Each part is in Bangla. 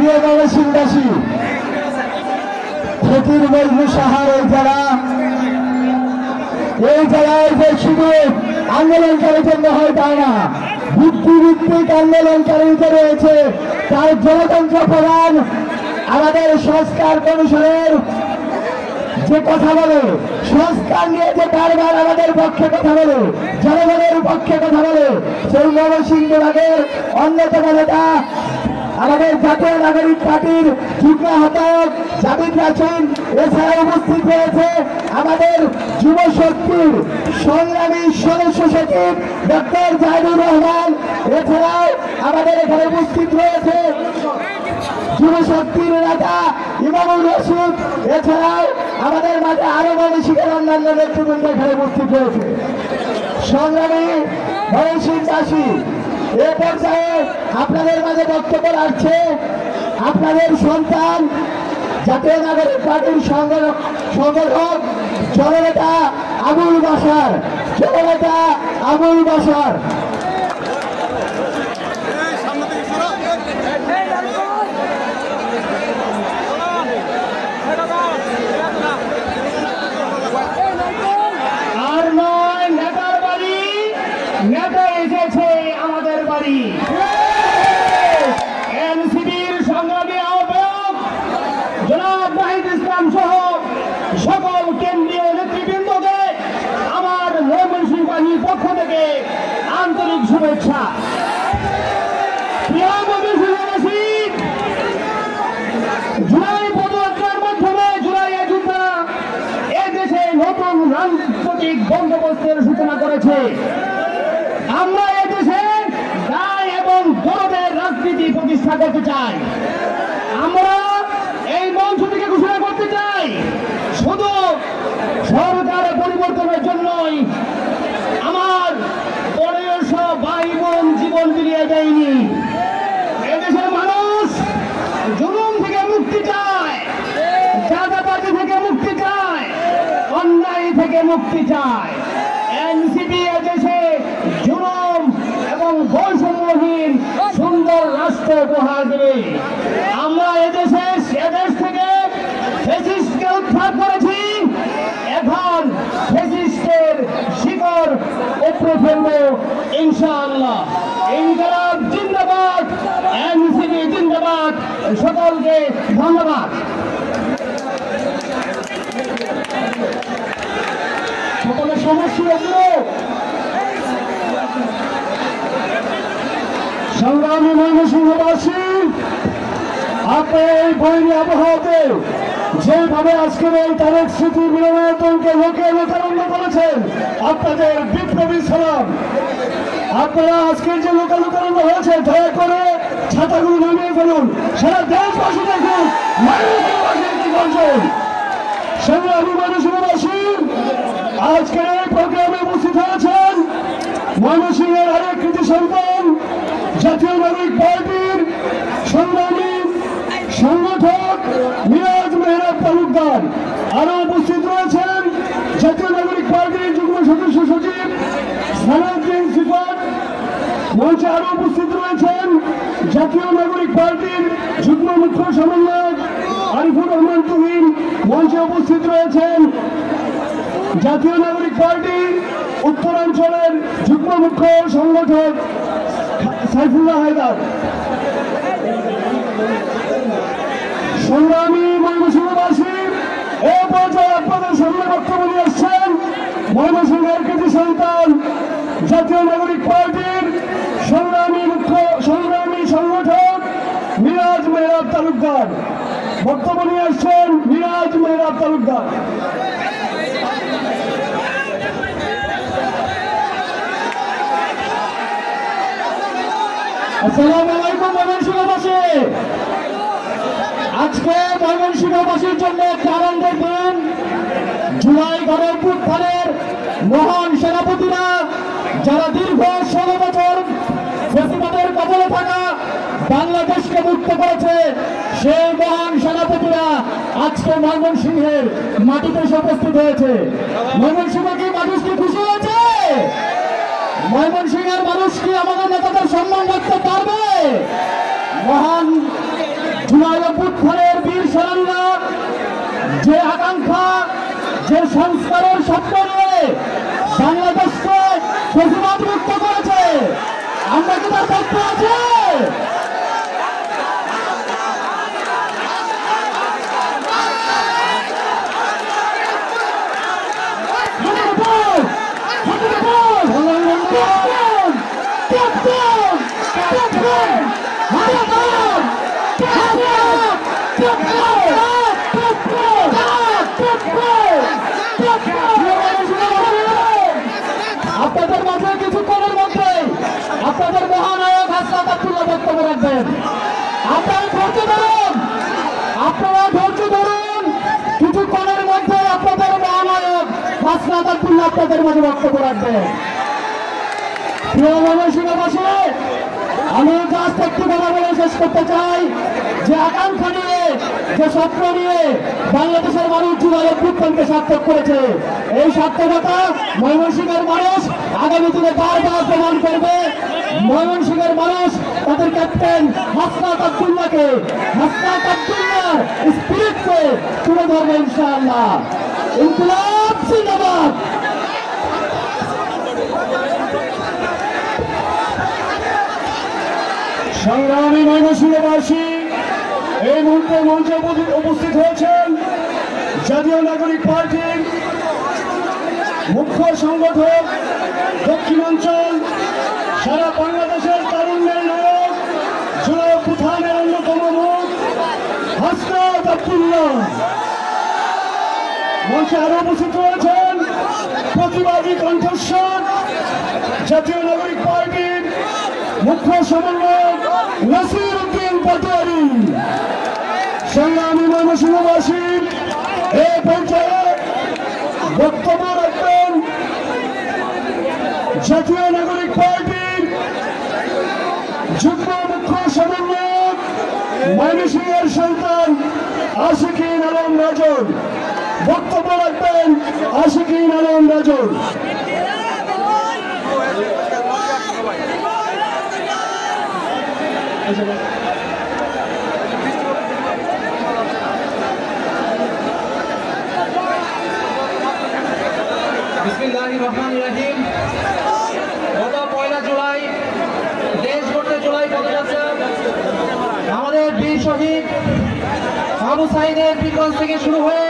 প্রিয় ময়মনসিংহবাসী, ফকির মজনু সাহার এই জেলায় যে শুধু আন্দোলনকারীর জন্য হয় তা না, বুদ্ধিভিত্তিক আন্দোলনকারীতে রয়েছে। তার গণতন্ত্র প্রধান আমাদের সংস্কার কমিশনের যে কথা বলে, সংস্কার নিয়ে যে বারবার আমাদের পক্ষে কথা বলে, জনগণের পক্ষে কথা বলে, সেই ময়মনসিংহ বিভাগের অন্যতম নেতা আমাদের জাতীয় নাগরিক পার্টির যুগ্ম আহ্বায়ক জাবির রাসিন। এছাড়া উপস্থিত রয়েছে আমাদের যুব শক্তির সংগ্রামী সদস্য সচিব ডক্টর জাহিদুর রহমান। এছাড়াও আমাদের এখানে উপস্থিত রয়েছে যুব শক্তির নেতা ইমামুল রশিদ। এছাড়াও আমাদের মাঝে আরো ময়মনসিংহের অন্যান্য নেতৃবৃন্দ এখানে উপস্থিত রয়েছে। সংগ্রামী ময়মনসিংহবাসী, এ পর্যায়ে আপনাদের মাঝে বক্তব্য রাখছে আপনাদের সন্তান জাতীয় নাগরিক পার্টির সংগঠক জননেতা আবুল বাশার। জননেতা আবুল বাশার। আর নয়, নেতার বাড়ি, নেতা এসেছে আমাদের বাড়ি। এনসিপির সংগ্রামী আহ্বায়ক জনাব নাহিদ ইসলাম সহ সকল কেন্দ্রীয় নেতৃবৃন্দকে আমার ময়মনসিংহবাসীর পক্ষ থেকে আন্তরিক শুভেচ্ছা। প্রিয় ময়মনসিংহবাসী, জুলাই পদযাত্রার মাধ্যমে জুলাই যোদ্ধা এদেশে নতুন রাজনৈতিক বন্দোবস্তের সূচনা করেছে। আমরা এদেশে ন্যায় এবং গণের রাজনীতি প্রতিষ্ঠা করতে চাই। আমরা এই মঞ্চ থেকে ঘোষণা করতে চাই, শুধু সরকার পরিবর্তনের জন্যই আমার 1500 ভাই বোন জীবন বিলিয়ে দেয়নি। এদেশের মানুষ জুলুম থেকে মুক্তি চায়, চাঁদাবাজি থেকে মুক্তি চায়, অন্যায় থেকে মুক্তি চায়। এনসিপি এদেশে জুলুম এবং বৈষম্যহীন সুন্দর রাষ্ট্র উপহার দেবে। আমরা এদেশ থেকে ফ্যাসিস্টকে উদ্ধার করেছি, এখন ফ্যাসিস্টের শিকড় উপড়ে ফেলব ইনশাআল্লাহ। ইনকিলাব জিন্দাবাদ, এনসিপি জিন্দাবাদ। সকলকে ধন্যবাদ। সকলের সমস্যা সংগ্রামী ময়মনসিংহবাসী, আপনি এই বৈরী আবহাওয়াতে যেভাবে আজকের এই তারেক স্মৃতি মিলনায়তনকে লোকে লোকারণ্য করেছেন, আপনাদের বিপ্লবী সালাম। আপনারা আজকের যে লোকারণ্য হয়েছে, দয়া করে ছাতাগুলো নামিয়ে ফেলুন। সারা দেশবাসী দেখুন ময়মনসিংহবাসীর কি গর্জন। সংগ্রামী ময়মনসিংহবাসী, আজকের এই প্রোগ্রামে উপস্থিত হয়েছেন ময়মনসিংহের আরেক কৃতি সন্তান, জাতীয় নাগরিক পার্টির সংগ্রামী সংগঠক মিরাজ মেহরাব তালুকদার। আরো উপস্থিত রয়েছেন জাতীয় নাগরিক পার্টির যুগ্ম সদস্য সচিব সালাউদ্দিন সিফাত। মঞ্চে আরো উপস্থিত রয়েছেন জাতীয় নাগরিক পার্টির যুগ্ম মুখ্য সমন্বয়ক আরিফুর রহমান তুহিন। মঞ্চে উপস্থিত রয়েছেন জাতীয় নাগরিক পার্টির উত্তরাঞ্চলের যুগ্ম মুখ্য সংগঠক সাইফুল্লাহ হায়দার। সংগ্রামী ময়মনসিংহবাসী, এ পর্যায়ে আপনাদের সামনে বক্তব্য নিয়ে আসছেন ময়মনসিংহের কৃতি সন্তান, জাতীয় নাগরিক পার্টির সংগ্রামী সংগঠক মিরাজ মেহরাব তালুকদার। বক্তব্য নিয়ে আসছেন মিরাজ মেহরাব তালুকদার। আসসালামু আলাইকুম ময়মনসিংহবাসী। আজকে ময়মনসিংহবাসীর জন্য একটা আনন্দের দিন। জুলাই গণঅভ্যুত্থানের মহান সেনাপতিরা, যারা দীর্ঘ 16 বছর ফ্যাসিবাদের কবলে থাকা বাংলাদেশকে মুক্ত করেছে, সেই মহান সেনাপতিরা আজকে ময়মনসিংহের মাটিতে এসে উপস্থিত হয়েছে। ময়মনসিংহ কি মানুষ কি খুশি হয়েছে? ময়মনসিংহের মানুষ কি আমাদের নেতাদের সম্মান রাখতে পারবে? মহান সেনানীরা যে আকাঙ্ক্ষা, যে সংস্কারের স্বপ্ন নিয়ে বাংলাদেশকে ফ্যাসিবাদ মুক্ত করেছে, আমরা কি তার পক্ষে আছে? আপনাদের মাঝে কিছুক্ষণের মধ্যে আপনাদের মহানায়ক হাসনাত আব্দুল্লাহ বক্তব্য রাখবেন। আপনারা ধৈর্য ধরুন, আপনারা ধৈর্য ধরুন, কিছুক্ষণের মধ্যে আপনাদের মহানায়ক হাসনাত আব্দুল্লাহ আপনাদের মাঝে বক্তব্য রাখবেন। প্রিয় ময়মনসিংহবাসী, আমি জাস্ট একটু কথা বলে শেষ করতে চাই যে আকাঙ্ক্ষা নিয়ে, যে স্বপ্ন নিয়ে বাংলাদেশের মানুষ জুলাই অভ্যুত্থানকে সার্থক করেছে, এই সার্থকতা ময়মনসিংহের মানুষ আগামী দিনে বারবার প্রমাণ করবে। ময়মনসিংহের মানুষ তাদের ক্যাপ্টেন হাসনাত আব্দুল্লাহকে, হাসনাত আব্দুল্লাহর স্পিরিটকে তুলে ধরবে ইনশাআল্লাহ। ইনকিলাব জিন্দাবাদ। সংগ্রামী ময়মনসিংহবাসী, এই মুহূর্তে মঞ্চে উপস্থিত হয়েছেন জাতীয় নাগরিক পার্টির মুখ্য সংগঠক, দক্ষিণাঞ্চল সারা বাংলাদেশের তারুণ্যের নায়ক, জুলাই অভ্যুত্থানের অন্যতম মুখ হাসনাত আব্দুল্লাহ। মঞ্চে আরো উপস্থিত রয়েছেন প্রতিবাদী কণ্ঠস্বর, জাতীয় নাগরিক পার্টির মুখ্য সমন্বয়ক নাসির উদ্দিন পাটোয়ারি। সংগ্রামী ময়মনসিংহবাসী, এই পর্যায়ে বক্তব্য রাখবেন জাতীয় নাগরিক পার্টির যুগ্ম মুখ্য সমন্বয়ক, ময়মনসিংহের সন্তান আশিকিন আলম রাজন। বক্তব্য রাখবেন আশিকিন আলম রাজন। বিসমিল্লাহির রহমানির রহিম। গত 1 জুলাই দেশ গড়তে জুলাই পদযাত্রা আমাদের বীর শহীদ আবু সাঈদের পীরগঞ্জ থেকে শুরু হয়ে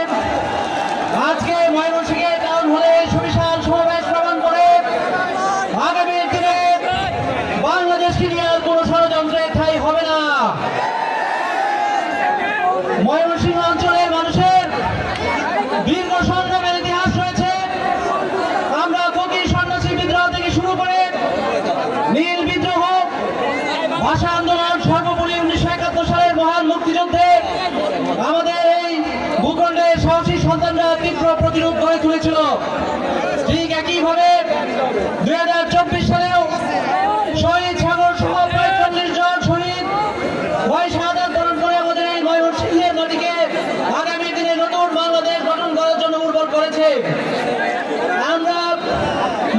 আজকে ময়মনসিংহের টাউন হলে সুবিশাল সমাবেশ প্রমাণ করে আগামী দিনে বাংলাদেশকে নিয়ে আর কোনো ষড়যন্ত্রের ঠাঁই হবে না। ময়মনসিংহ অঞ্চলের মানুষের দীর্ঘ সংগ্রামের ইতিহাস রয়েছে। আমরা ফকির সন্ন্যাসী বিদ্রোহ থেকে শুরু করে নীল বিদ্রোহ, ভাষা আন্দোলন, সর্বোপরি 1971 সালের মহান মুক্তিযুদ্ধে আমাদের এই ভূখণ্ডের সাহসী সন্তানরা তীব্র প্রতিরোধ গড়ে তুলেছিল। ঠিক একইভাবে 2024 সালেও শহীদ সাগর সহ 45 জন শহীদ ভয় শাহাদাত বরণ করে আমাদের এই ময়মনসিংহের মাটিকে আগামী দিনে নতুন বাংলাদেশ গঠন করার জন্য উর্বর করেছে। আমরা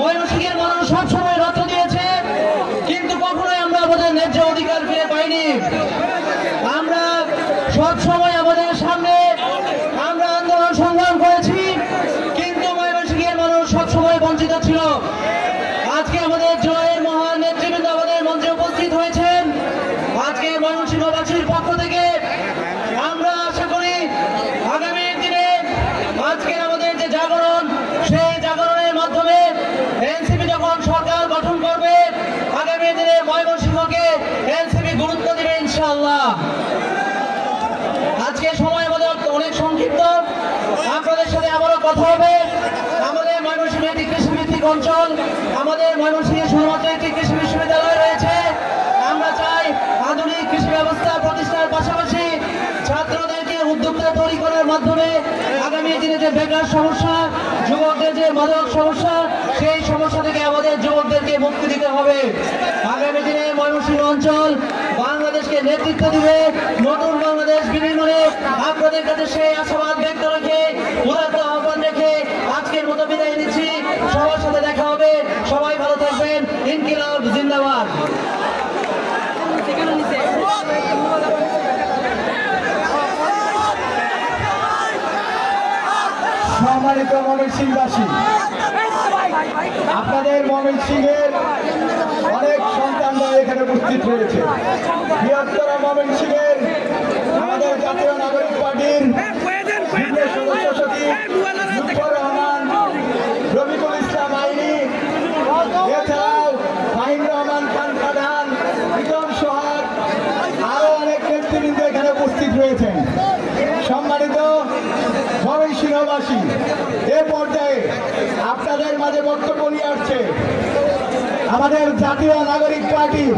ময়মনসিংহের মানুষ সবসময় রক্ত দিয়েছে, কিন্তু কখনোই আমরা আমাদের ন্যায্য অধিকার ফিরে পাইনি। আমরা সবসময় আমাদের সামনে আমরা আন্দোলন সংগ্রাম করেছি, কিন্তু ময়মনসিংহের মানুষ সবসময় বঞ্চিত ছিল। আজকে আমাদের জয়ের মহান নেতৃবৃন্দ আমাদের মঞ্চে উপস্থিত হয়েছেন। আজকে ময়মনসিংহবাসীর পক্ষ থেকে আমরা আশা করি আগামী দিনে আজকে আমাদের যে জাগরণ, সেই জাগরণের মাধ্যমে এনসিপি যখন সরকার গঠন করবে, আগামী দিনে ময়মনসিংহকে এনসিপি গুরুত্ব দেবে ইনশাআল্লাহ। আজকে সময় আমাদের অনেক সংক্ষিপ্ত, আপনাদের সাথে আবারও কথা হবে। আমাদের ময়মনসিংহ একটি কৃষিভিত্তিক অঞ্চল, আমাদের ময়মনসিংহে শুধুমাত্র একটি কৃষি বিশ্ববিদ্যালয় রয়েছে। আমরা চাই আধুনিক কৃষি ব্যবস্থা প্রতিষ্ঠার পাশাপাশি ছাত্রদেরকে উদ্যোক্তা তৈরি করার মাধ্যমে আগামী দিনে যে বেকার সমস্যা, যুবকদের যে মাদক সমস্যা, সেই সমস্যা থেকে আমাদের যুবকদেরকে মুক্তি দিতে হবে। আগামী দিনে ময়মনসিংহ অঞ্চল বাংলাদেশকে নেতৃত্ব দিবে। নতুন বাংলাদেশ বিনির্মাণে আপনাদের কাছে সেই আশাবাদ ব্যক্ত রেখে, উদাত্ত আহ্বান রেখে আজকের মতো বিদায় নিচ্ছি। সবার সাথে দেখা হবে। সবাই ভালো থাকবেন। ইনকিলাব জিন্দাবাদ। সম্মানিত ময়মনসিংহবাসী, আপনাদের ময়মনসিংহের অনেক সন্তানরা এখানে উপস্থিত রয়েছে। বৃহত্তর ময়মনসিংহের আমাদের জাতীয় নাগরিক পার্টির যুগ্ম সদস্য সচিব লুৎফর রহমান, রফিকুল ইসলাম আইনি, এছাড়াও ফাহিম রহমান খান প্রধান, প্রীতম সোহাগ, আরো অনেক নেতৃবৃন্দ এখানে উপস্থিত রয়েছেন। সম্মানিত ময়মনসিংহবাসী, এ পর্যায়ে আপনাদের মাঝে বক্তব্য নিয়ে আসছে আমাদের জাতীয় নাগরিক পার্টির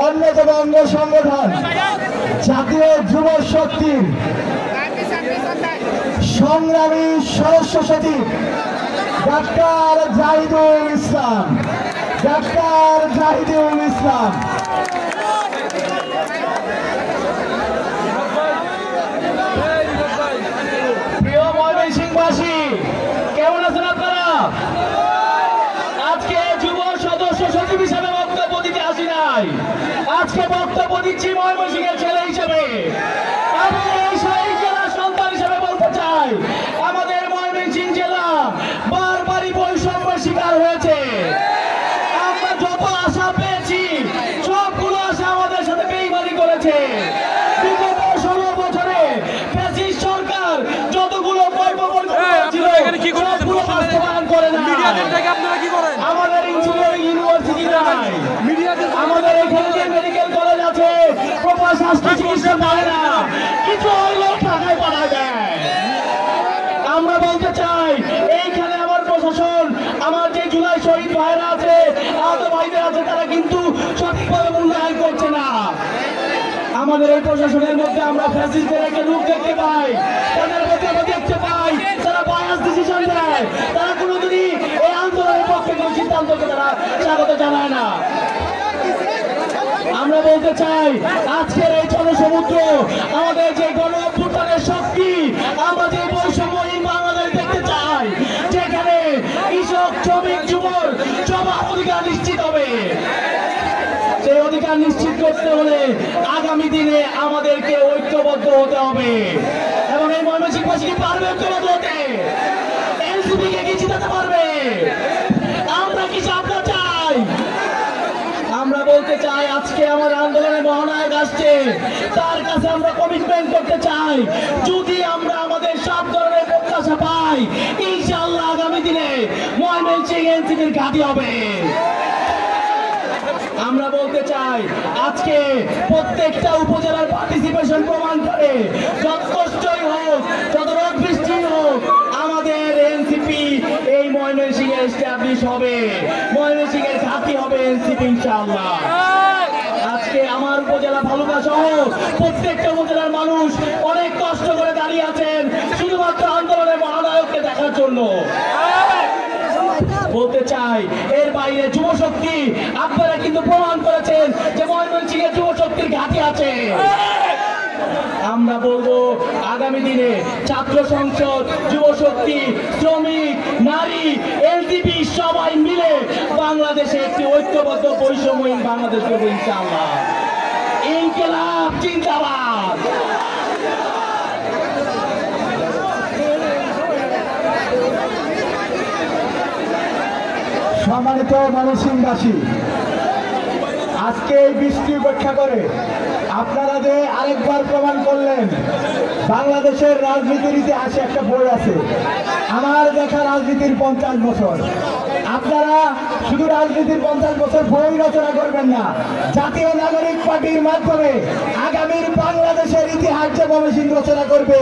অন্যতম অঙ্গ সংগঠন জাতীয় যুব শক্তির সংগ্রামী সদস্য সচিব ডাক্তার জাহিদুল ইসলাম। ডাক্তার জাহিদুল ইসলাম। প্রিয় ময়মনসিংহবাসী, কেমন আছেন আপনারা? আজকে যুব সদস্য সচিব হিসেবে বক্তব্য দিতে আসি নাই, আজকে বক্তব্য দিচ্ছি ময়মনসিংহের ছেলে হিসেবে। আমি এই জেলার সন্তান হিসেবে বলতে চাই, আমাদের ময়মনসিংহ জেলা বারবারই বৈষম্যের শিকার হয়েছে। আমরা যত আশা পেয়েছি সবগুলো আশা আমাদের সাথে বেইমানি করেছে। বিগত 16 বছরে ফ্যাসিস্ট সরকার যতগুলো সবগুলো বাস্তবায়ন করে না। আমাদের ইঞ্জিনিয়ারিং ইউনিভার্সিটি নাই, আমাদের এখানে যে মেডিকেল কলেজ আছে প্রপার স্বাস্থ্য চিকিৎসা পায় না, কিছু হইলেও টাকায় পাঠায় দেয়। আমরা বলতে চাই, এইখানে আমার প্রশাসন, আমার যে জুলাই শহীদ ভাইরা আছে, আহত ভাইদের আছে, তারা কিন্তু সঠিকভাবে মূল্যায়ন করছে না। আমাদের এই প্রশাসনের মধ্যে আমরা ফ্যাসিস্টদের একটা রূপ দেখতে পাই, তাদের মধ্যে আমরা দেখতে পাই তারা বায়াস ডিসিশন দেয়, তারা কোনোদিনই এই আন্দোলনের পক্ষে কোনো সিদ্ধান্তকে তারা স্বাগত জানায় না। আমরা বলতে চাই, আজকের এই জনসমুদ্র, আমাদের যে গণ অভ্যুত্থানের শক্তি, আমরা যে বৈষম্যহীন বাংলাদেশ দেখতে চাই, যেখানে কৃষক, শ্রমিক, যুবর সবার অধিকার নিশ্চিত হবে। সেই অধিকার নিশ্চিত করতে হলে আগামী দিনে আমাদেরকে ঐক্যবদ্ধ হতে হবে। এবং এই ময়মনসিংহবাসী কি পারবে ঐক্যবদ্ধ হতে? এনসিপি কে কি জিতাতে পারবে? আমরা কি চাপটা চাই? আমরা বলতে চাই, আজকে আমার আন্দোলনের মহানায়ক আসছে, তার কাছে আমরা কমিটমেন্ট করতে চাই, যদি আমরা আমাদের সব ধরনের প্রত্যাশা পাই, ইনশাআল্লাহ আগামী দিনে ময়মনসিংহ এনসিপির ঘাঁটি হবে। আমরা বলতে চাই, আজকে প্রত্যেকটা উপজেলার পার্টিসিপেশন প্রমাণ করে, যত কষ্টই হোক, যত রোদ বৃষ্টি হোক, আমাদের এনসিপি এই ময়মনসিংহে এস্টাবলিশ হবে, ময়মনসিংহের ঘাঁটি হবে এনসিপি ইনশাআল্লাহ। আজকে আমার উপজেলা ভালুকা সহ প্রত্যেকটা উপজেলার মানুষ অনেক কষ্ট করে দাঁড়িয়ে আছেন শুধুমাত্র আন্দোলনের মহানায়ককে দেখার জন্য। বলতে চাই, এর বাইরে যুব শক্তি, আপনারা কিন্তু প্রমাণ করেছেন যে ময়মনসিংহে যুব শক্তির ঘাঁটি আছে। আমরা বলবো, আগামী দিনে ছাত্র সংসদ, যুব শক্তি, শ্রমিক, নারী, এলজিবি সবাই মিলে বাংলাদেশে একটি ঐক্যবদ্ধ বৈষম্যহীন বাংলাদেশ করবো ইনশাআল্লাহ। ইনকিলাব জিন্দাবাদ। সম্মানিত ময়মনসিংহবাসী, আজকে এই বৃষ্টি উপেক্ষা করে আপনারা যে আরেকবার প্রমাণ করলেন, বাংলাদেশের রাজনীতির ইতিহাসে একটা বই আছে, আমার দেখা রাজনীতির 50 বছর। আপনারা শুধু রাজনীতির 50 বছর বই রচনা করবেন না, জাতীয় নাগরিক পার্টির মাধ্যমে আগামীর বাংলাদেশের ইতিহাস যে ময়মনসিংহ রচনা করবে,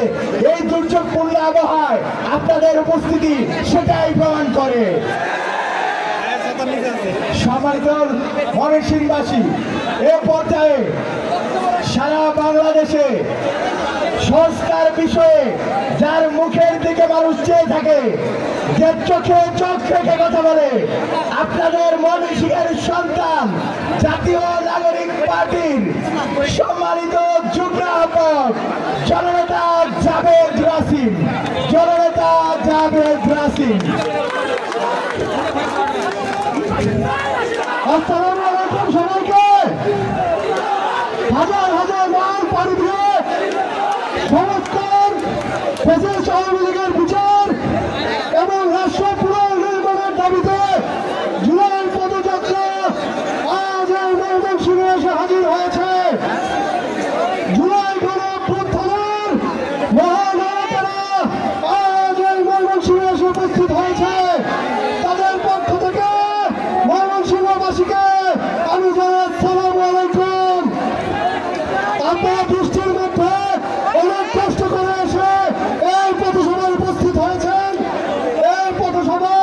এই দুর্যোগপূর্ণ আবহাওয়ায় আপনাদের উপস্থিতি সেটাই প্রমাণ করে। সম্মানিত ময়মনসিংহবাসী, এ পর্যায়ে সারা বাংলাদেশে সংস্কার বিষয়ে যার মুখের দিকে মানুষ চেয়ে থাকে, যে চোখে চোখ রেখে কথা বলে, আপনাদের ময়মনসিংহের সন্তান, জাতীয় নাগরিক পার্টির সম্মানিত যুগ্ম আহ্বায়ক জননেতা জাভেদ রাসিম। জননেতা জাভেদ রাসিম। আসসালামু আলাইকুম সবাইকে। হাজার হাজার মাইল পাড়ি দিয়ে সংস্কার, ফ্যাসিস্ট আওয়ামী লীগের বিচার, এসে হাজির হয়েছে জুলাই গণঅভ্যুত্থানের মহানায়কেরা আজ এই ময়মনসিংহে এসে উপস্থিত হয়েছে। তাদের পক্ষ থেকে ময়মনসিংহবাসীকে আমি জানাই আসসালামু আলাইকুম। আপনারা বৃষ্টির মধ্যে অনেক কষ্ট করে এসে এই পথসভায় উপস্থিত হয়েছেন। এই পথসভা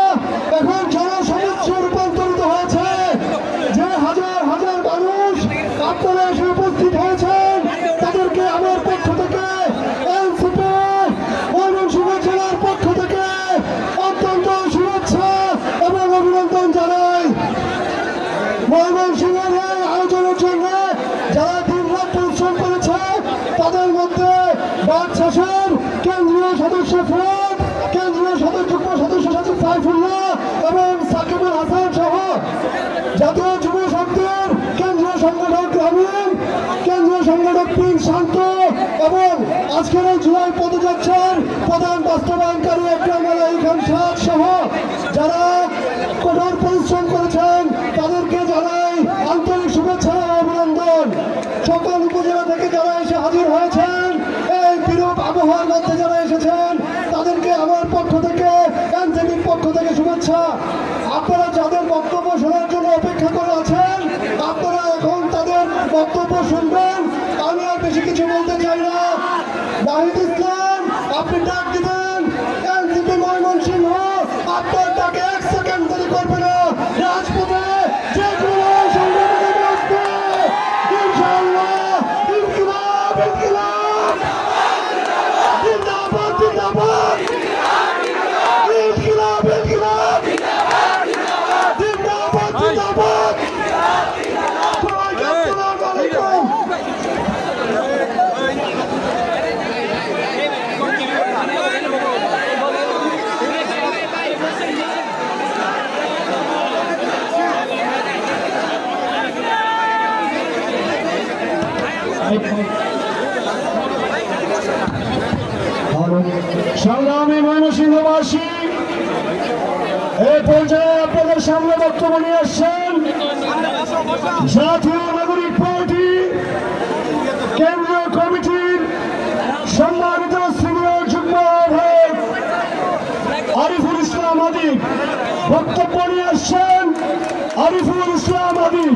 এখন জনসমুদ্রে রূপান্তরিত হয়েছে। যে হাজার হাজার মানুষ আপনারা এসে উপস্থিত হয়েছেন তাদেরকে আমার পক্ষ থেকে এনসিপি ময়মনসিংহ জেলার পক্ষ থেকে অত্যন্ত শুভেচ্ছা এবং অভিনন্দন জানাই। ময়মনসিংহের এই আয়োজনের জন্য যারা দিনরাত পরিশ্রম করেছে তাদের মধ্যে বাদশাহের কেন্দ্রীয় সদস্য ফ্রেড, কেন্দ্রীয় যুগ্ম সদস্য সচিব সাইফুল্লাহ এবং সাকিবুল হাসান সহ জাতীয় যুব শক্তির কেন্দ্রীয় সংগঠক গ্রামীণ, কেন্দ্রীয় সংগঠক প্রিন্স শান্ত এবং আজকের এই জুলাই পদযাত্রার প্রধান বাস্তবায়নকারী একরাম আলী খান সাদ সহ যারা কঠোর পরিশ্রম করেছেন তাদেরকে জানাই আন্তরিক শুভেচ্ছা ও অভিনন্দন। সকল উপজেলা থেকে যারা এসে হাজির হয়েছেন, এই বিরূপ আবহাওয়ার মধ্যে যারা এসেছেন তাদেরকে আমার পক্ষ থেকে এনসিপির পক্ষ থেকে শুভেচ্ছা। আপনারা যাদের বক্তব্য শোনার জন্য অপেক্ষা করে আছেন আপনারা এখন তাদের বক্তব্য শুনবেন। আমি আর বেশি কিছু বলতে চাই না। নাহিদ ইসলাম আপনি ডাক দিবেন, এনসিপি ময়মনসিংহ আপনার ডাকে 1 সেকেন্ড দেরি করবে না। রাজপথে যে কোনো সংগ্রামে আসবে ইনশাআল্লাহ। ইনকিলাব ইনকিলাব জিন্দাবাদ জিন্দাবাদ ইনকিলাব ইনকিলাব জিন্দাবাদ জিন্দাবাদ। সবাইকে আসসালামু আলাইকুম। সংগ্রামী ময়মনসিংহবাসী, এই পর্যায়ে আপনাদের সামনে বক্তব্য নিয়ে আসছেন জাতীয় নাগরিক পার্টি কেন্দ্রীয় কমিটির সম্মানিত সিনিয়র যুগ্ম আহ্বায়ক আরিফুল ইসলাম আদিব। বক্তব্য নিয়ে আসছেন আরিফুল ইসলাম আদিব।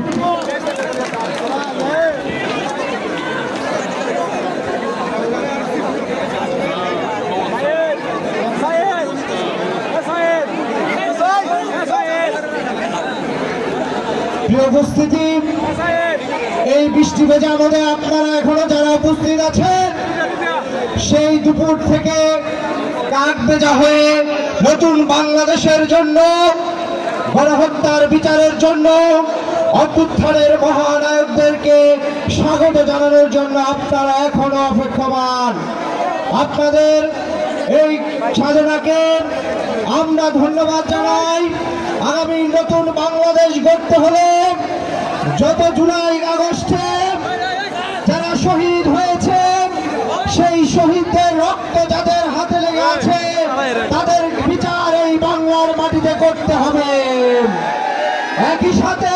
উপস্থিতি এই বৃষ্টি ভেজা মধ্যে আপনারা এখনো যারা উপস্থিত আছেন সেই দুপুর থেকে কাক ভেজা হয়ে নতুন বাংলাদেশের জন্য, গণহত্যার বিচারের জন্য, অভ্যুত্থানের মহানায়কদেরকে স্বাগত জানানোর জন্য আপনারা এখনো অপেক্ষমান। আপনাদের এই সাধনাকে আমরা ধন্যবাদ জানাই। আগামী নতুন বাংলাদেশ গড়তে হলে যত জুলাই আগস্টে যারা শহীদ হয়েছে সেই শহীদদের রক্ত যাদের হাতে লেগে আছে তাদের বিচার এই বাংলার মাটিতে করতে হবে। একই সাথে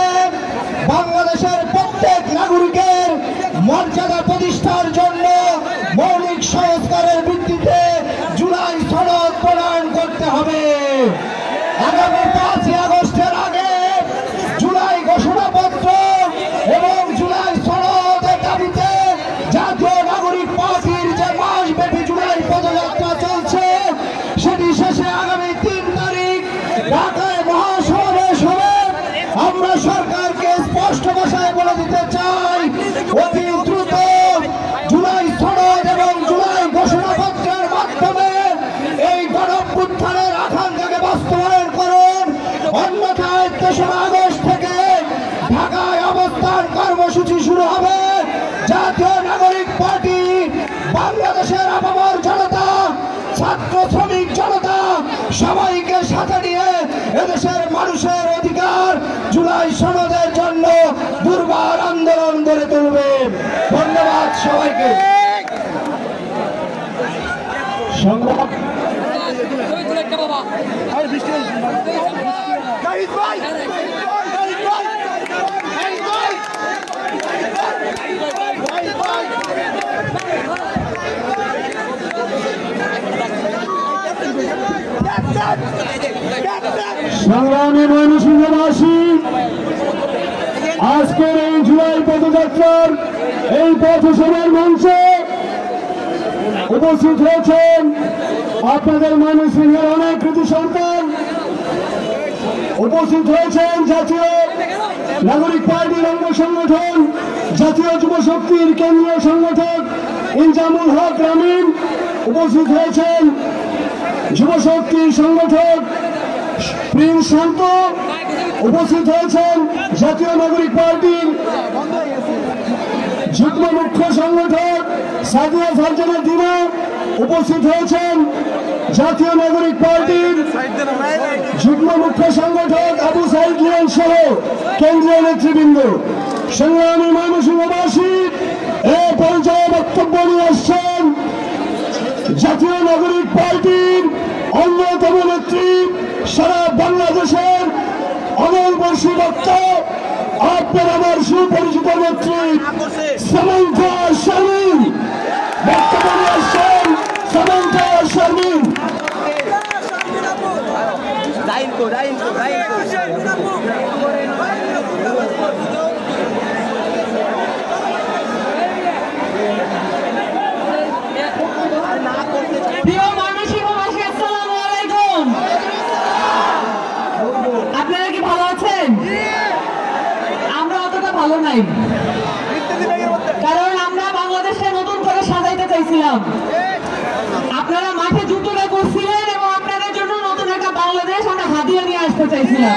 বাংলাদেশের প্রত্যেক নাগরিকের মর্যাদা প্রতিষ্ঠার জন্য মৌলিক সংস্কারের ভিত্তিতে জুলাই সনদ প্রণয়ন করতে হবে। আগামী 5 আগস্টের আগে জুলাই ঘোষণাপত্র এবং জুলাই সনদের দাবিতে জাতীয় নাগরিক পার্টির যে মাসব্যাপী জুলাই পদযাত্রা চলছে সেটি শেষে আগামী 3 তারিখ ঢাকায় মহাসমাবেশ হবে। আমরা সরকারকে স্পষ্ট ভাষায় বলে দিতে চাই অতি দ্রুত জুলাই সনদ এবং জুলাই ঘোষণাপত্রের মাধ্যমে এই গণঅভ্যুত্থানের আকাঙ্ক্ষাকে বাস্তবায়ন করুন। অন্যথায় 3 আগস্ট থেকে ঢাকায় অবস্থান কর্মসূচি শুরু হবে। জাতীয় নাগরিক পার্টি বাংলাদেশের আপামর জনতা, ছাত্র শ্রমিক জনতা সবাইকে সাথে নিয়ে এদেশের মানুষের অধিকার জুলাই সনদের জন্য দুর্বার আন্দোলন গড়ে তুলবে। ধন্যবাদ সবাইকে। সংগ্রাম সংগ্রামী ময়মনসিংহবাসী, আজকের এই জুলাই পদযাত্রার এই পথসভার মঞ্চে উপস্থিত হয়েছেন আপনাদের ময়মনসিংহের অনেক কৃতি সন্তান, উপস্থিত হয়েছেন জাতীয় নাগরিক পার্টির অঙ্গ সংগঠন জাতীয় যুব শক্তির কেন্দ্রীয় সংগঠক ইনজামুল হক রামিন, উপস্থিত হয়েছেন যুব শক্তির সংগঠক প্রিন্স শান্ত, উপস্থিত হয়েছেন জাতীয় নাগরিক পার্টির যুগ্ম মুখ্য সংগঠক সাদিয়া ফারজানা দিনা, উপস্থিত হয়েছেন জাতীয় নাগরিক পার্টির যুগ্ম মুখ্য সংগঠক আবু সাইদ লিয়ন সহ কেন্দ্রীয় নেতৃবৃন্দ। সংগ্রামী ময়মনসিংহবাসী, এ পর্যায়ে বক্তব্য নিয়ে আসছেন জাতীয় নাগরিক পার্টির অন্যতম নেত্রী, সারা বাংলাদেশের অমল বর্ষী বক্তা, আপনার আমার সুপরিচিত নেত্রী সামান্থা শারমিন। বক্তব্য নিয়ে আসছেন সামান্থা শারমিন। প্রিয় ময়মনসিংহবাসী, আসসালামু আলাইকুম। আপনারা কি ভালো আছেন? আমরা অতটা ভালো নাই, কারণ আমরা বাংলাদেশে নতুন করে সাজাইতে চাইছিলাম। আপনারা মাঠে যুদ্ধটা করছিলেন এবং আপনাদের জন্য নতুন একটা বাংলাদেশ আমরা হাতিয়ে নিয়ে আসতে চাইছিলাম,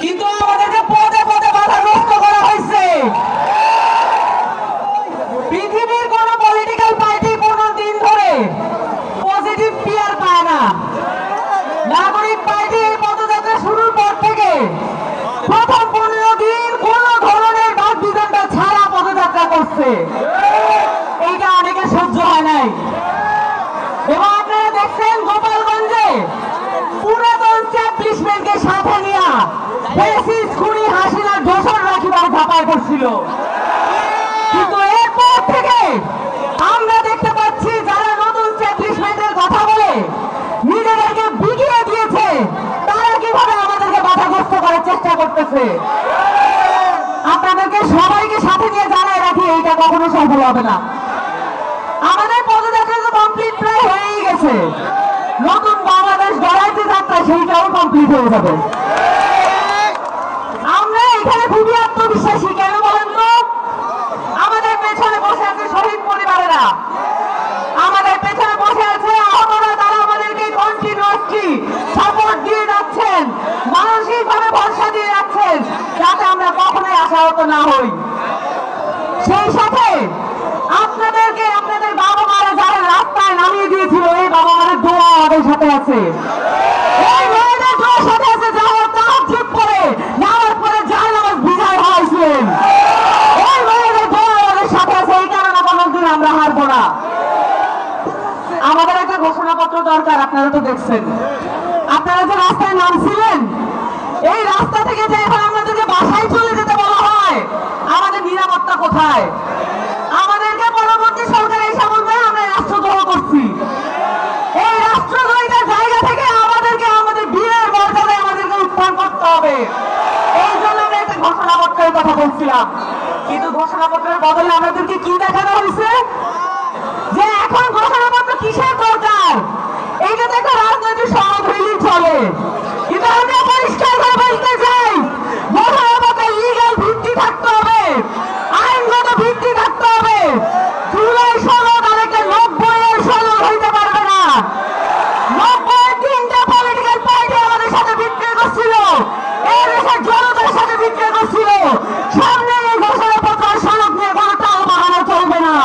কিন্তু আমাদেরকে পদে পদে বাধাগ্রস্ত করা হয়েছে। পৃথিবীর কোন পলিটিক্যাল পার্টি কোনো দিন ধরে পজিটিভ পিয়ার পায় না। নাগরিক পার্টি এই পদযাত্রা শুরুর পর থেকে প্রথম 15 দিন কোন ধরনের বাদ বিতণ্ডা ছাড়া পদযাত্রা করছে। এইটা অনেকে সহ্য হয় নাই। এবং আপনারা দেখছেন গোপালগঞ্জে পুরাতন চ্যাপ্লিশমেন্টকে সাথে নিয়ে ফ্যাসিস্ট খুনি হাসিনার দোসর রাখিবার ঝাঁপায় করছিল। কিন্তু এরপর থেকে আমরা দেখতে পাচ্ছি যারা নতুন চ্যাপ্লিশমেন্টের কথা বলে নিজেদেরকে বিগিয়ে দিয়েছে, তারা কিভাবে আমাদেরকে বাধাগ্রস্ত করার চেষ্টা করতেছে। আপনাদেরকে সবাইকে সাথে নিয়ে জানাই রাখি, এইটা কখনো সফল হবে না। আমাদের পদযাত্রা তো কমপ্লিট প্রায় হয়েই গেছে, নতুন বাংলাদেশ গড়াইতে যাত্রা সেইটাও কমপ্লিট হয়ে যাবে। আমরা এখানে খুবই আত্মবিশ্বাসী। কেন বলেন তো? আমাদের পেছনে বসে আছে শহীদ পরিবারেরা, আমাদের পেছনে বসে আছে আহতরা, তারা আমাদেরকে কন্টিনিউয়াসলি সাপোর্ট দিয়ে যাচ্ছেন, মানসিকভাবে ভরসা দিয়ে যাচ্ছেন, যাতে আমরা কখনোই আশাহত না হই। সেই সাথে আপনাদেরকে আপনাদের বাবা মারা যারা রাস্তায় নামিয়ে দিয়েছিল, এই বাবা মারা দোয়া আমাদের সাথে আছে, এই মেয়েদের দোয়ার সাথে আছে, যারা তাহাজ্জুদ করে নামাজ পড়ে জায়নামাজ ভিজায় হয়েছিলেন, এই মেয়েদের দোয়া আমাদের সাথে আছে। এই কারণে কোনোদিন আমরা হারবো না। আমাদের একটা ঘোষণাপত্র দরকার। আপনারা তো দেখছেন, আপনারা যে রাস্তায় নামছিলেন, এই রাস্তা থেকে যে এখন আমাদেরকে বাসায় চলে যেতে বলা হয়, আমাদের নিরাপত্তা কোথায়? আমাদেরকে পরবর্তী সরকার এসে বলবে আমরা রাষ্ট্রদ্রোহ করছি। এই রাষ্ট্রদ্রোহিতার জায়গা থেকে আমাদেরকে আমাদের বীরের মর্যাদায় আমাদেরকে উত্থান করতে হবে। এই জন্য আমরা একটা ঘোষণাপত্রের কথা বলছিলাম, কিন্তু ঘোষণাপত্রের বদলে আমাদেরকে কি দেখানো হয়েছে? যে এখন ঘোষণাপত্র কিসের দরকার? এইটা তো একটা রাজনৈতিক সনদ হইলেই চলে, কিন্তু আমরা পরিষ্কার করে বলতে চাই, ঘোষণাপত্রে লিগ্যাল ভিত্তি থাকতে হবে, আইনগত ভিত্তি থাকতে হবে। জুলাই সনদ আরেকটা 90-এর সনদ হইতে পারবে না। 90-এর 3টা পলিটিক্যাল পার্টি আমাদের সাথে বিক্রি করছিল, এই দেশের জনতার সাথে বিক্রি করছিল। সামনে এই ঘোষণাপত্র সনদ নিয়ে কোনো টাল বাহানো চলবে না।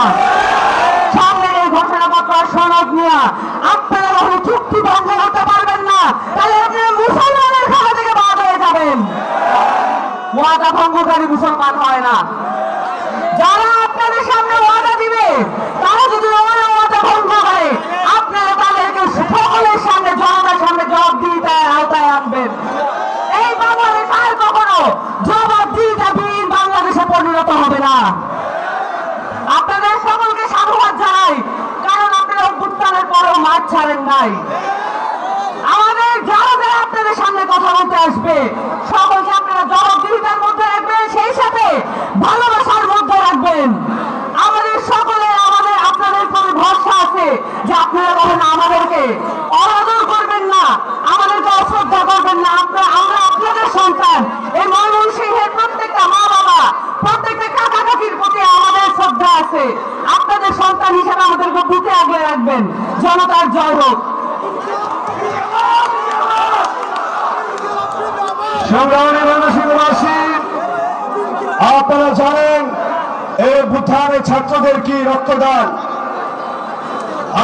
সামনে এই ঘোষণাপত্র সনদ নিয়ে আপনারা কখনো চুক্তি ভঙ্গ করতে পারবেন না, তাহলে আপনারা মুসলমানের খাতা থেকে বাদ হয়ে যাবেন। ওয়াদা ভঙ্গকারী মুসলমান হয় না। যারা আপনাদের সামনে ওয়াদা দিবে, তারা যদি ওয়াদা ভঙ্গ করে, আপনারা তাদেরকে সকলের সামনে, জনতার সামনে জবাবদিহিতার আওতায় আনবেন। এই বাংলাদেশ আর কখনো জবাবদিহিতাবিহীন বাংলাদেশে পরিণত হবে না। আপনাদের সকলকে সাধুবাদ জানাই, কারণ আপনারা অভ্যুত্থানের পরেও মাঠ ছাড়েন নাই। আমাদের যারা যারা আপনাদের সামনে কথা বলতে আসবে। সকলকে আপনারা জবাবদিহিতার মধ্যে রাখবেন, সেই সাথে ভালোবাসার মধ্যে রাখবেন। আমাদের সকলের আপনাদের উপরে ভরসা আছে যে আপনারা কখনো আমাদেরকে অনাদর করবেন না, আমাদেরকে অশ্রদ্ধা করবেন না। আমরা আপনাদের সন্তান। এই ময়মনসিংহের প্রত্যেকটা মা বাবা, প্রত্যেকটা কাকা কাকির প্রতি আমাদের শ্রদ্ধা আছে। আপনাদের সন্তান হিসেবে আমাদেরকে বুকে আগলে রাখবেন। জনতার জয় হোক। সংগ্রামী ময়মনসিংহবাসী, আপনারা জানেন এই অভ্যুত্থানে ছাত্রদের কি রক্তদান।